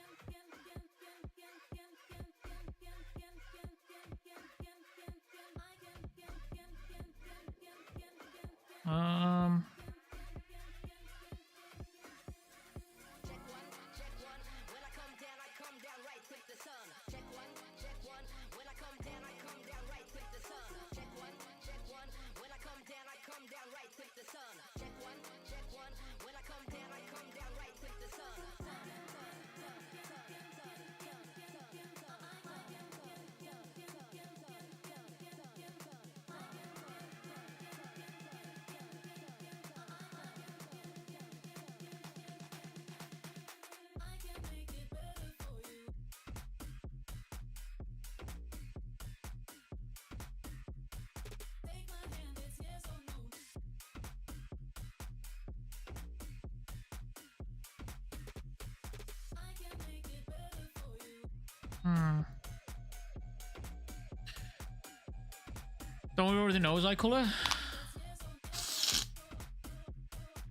Don't we already know his eye color?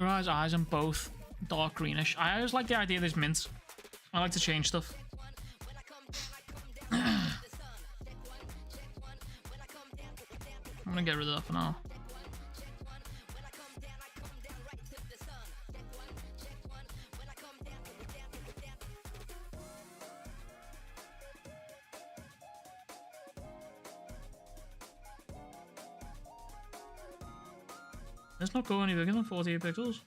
Uruha's eyes are both dark greenish. I always like the idea of this mint. I like to change stuff. I'm gonna get rid of that for now. Let's not go any bigger than 48 pixels.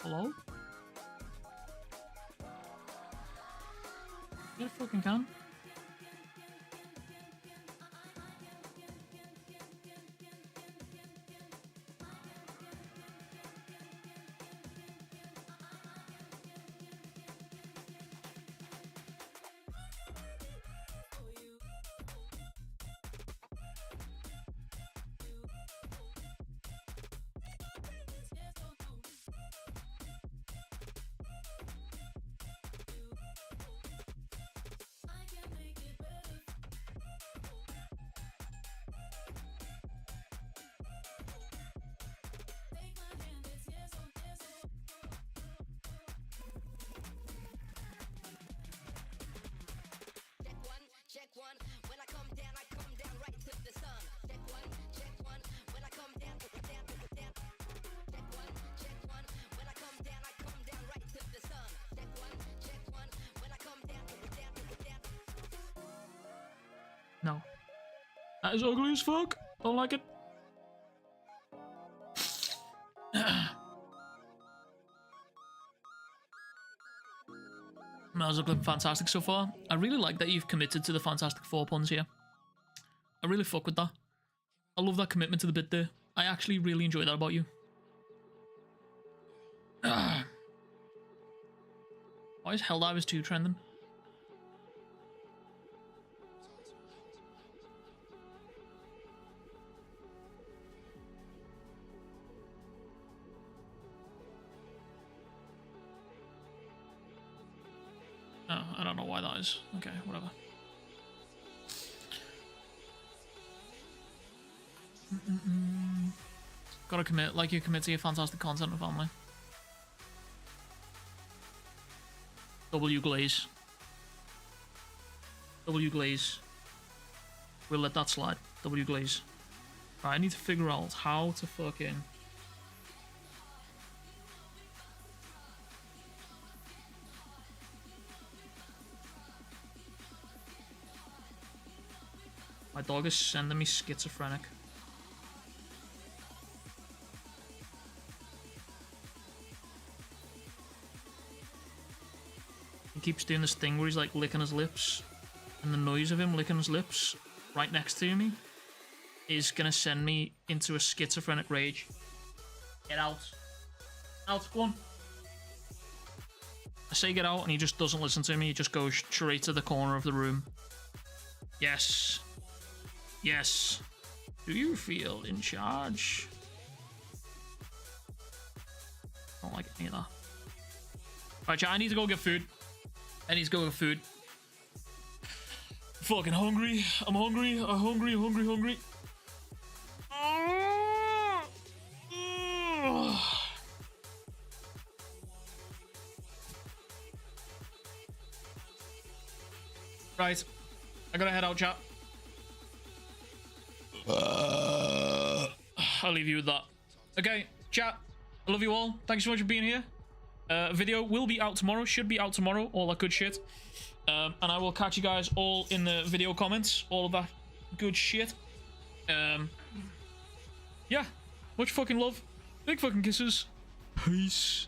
Hello? Yeah, fucking can. No. That is ugly as fuck. Don't like it. Those look fantastic so far. I really like that you've committed to the Fantastic Four puns here. I really fuck with that. I love that commitment to the bit there. I actually really enjoy that about you. Why is Helldivers 2 trending? Oh, I don't know why that is. Okay, whatever. Gotta commit, like you commit to your fantastic content and family. W glaze. W glaze. We'll let that slide. W glaze. Right, I need to figure out how to fucking... My dog is sending me schizophrenic. He keeps doing this thing where he's like licking his lips, and the noise of him licking his lips right next to me is gonna send me into a schizophrenic rage. Get out. Out, go on. I say get out and he just doesn't listen to me, he just goes straight to the corner of the room. Yes. Yes. Do you feel in charge? I don't like any of that. Alright, chat, I need to go get food. I need to go get food. Fucking hungry. I'm hungry. I'm hungry. Hungry. Hungry. Right. I gotta head out, chat. I'll leave you with that. Okay, chat. I love you all. Thank you so much for being here. Video will be out tomorrow. Should be out tomorrow. All that good shit. And I will catch you guys all in the video comments. All of that good shit. Yeah. Much fucking love. Big fucking kisses. Peace.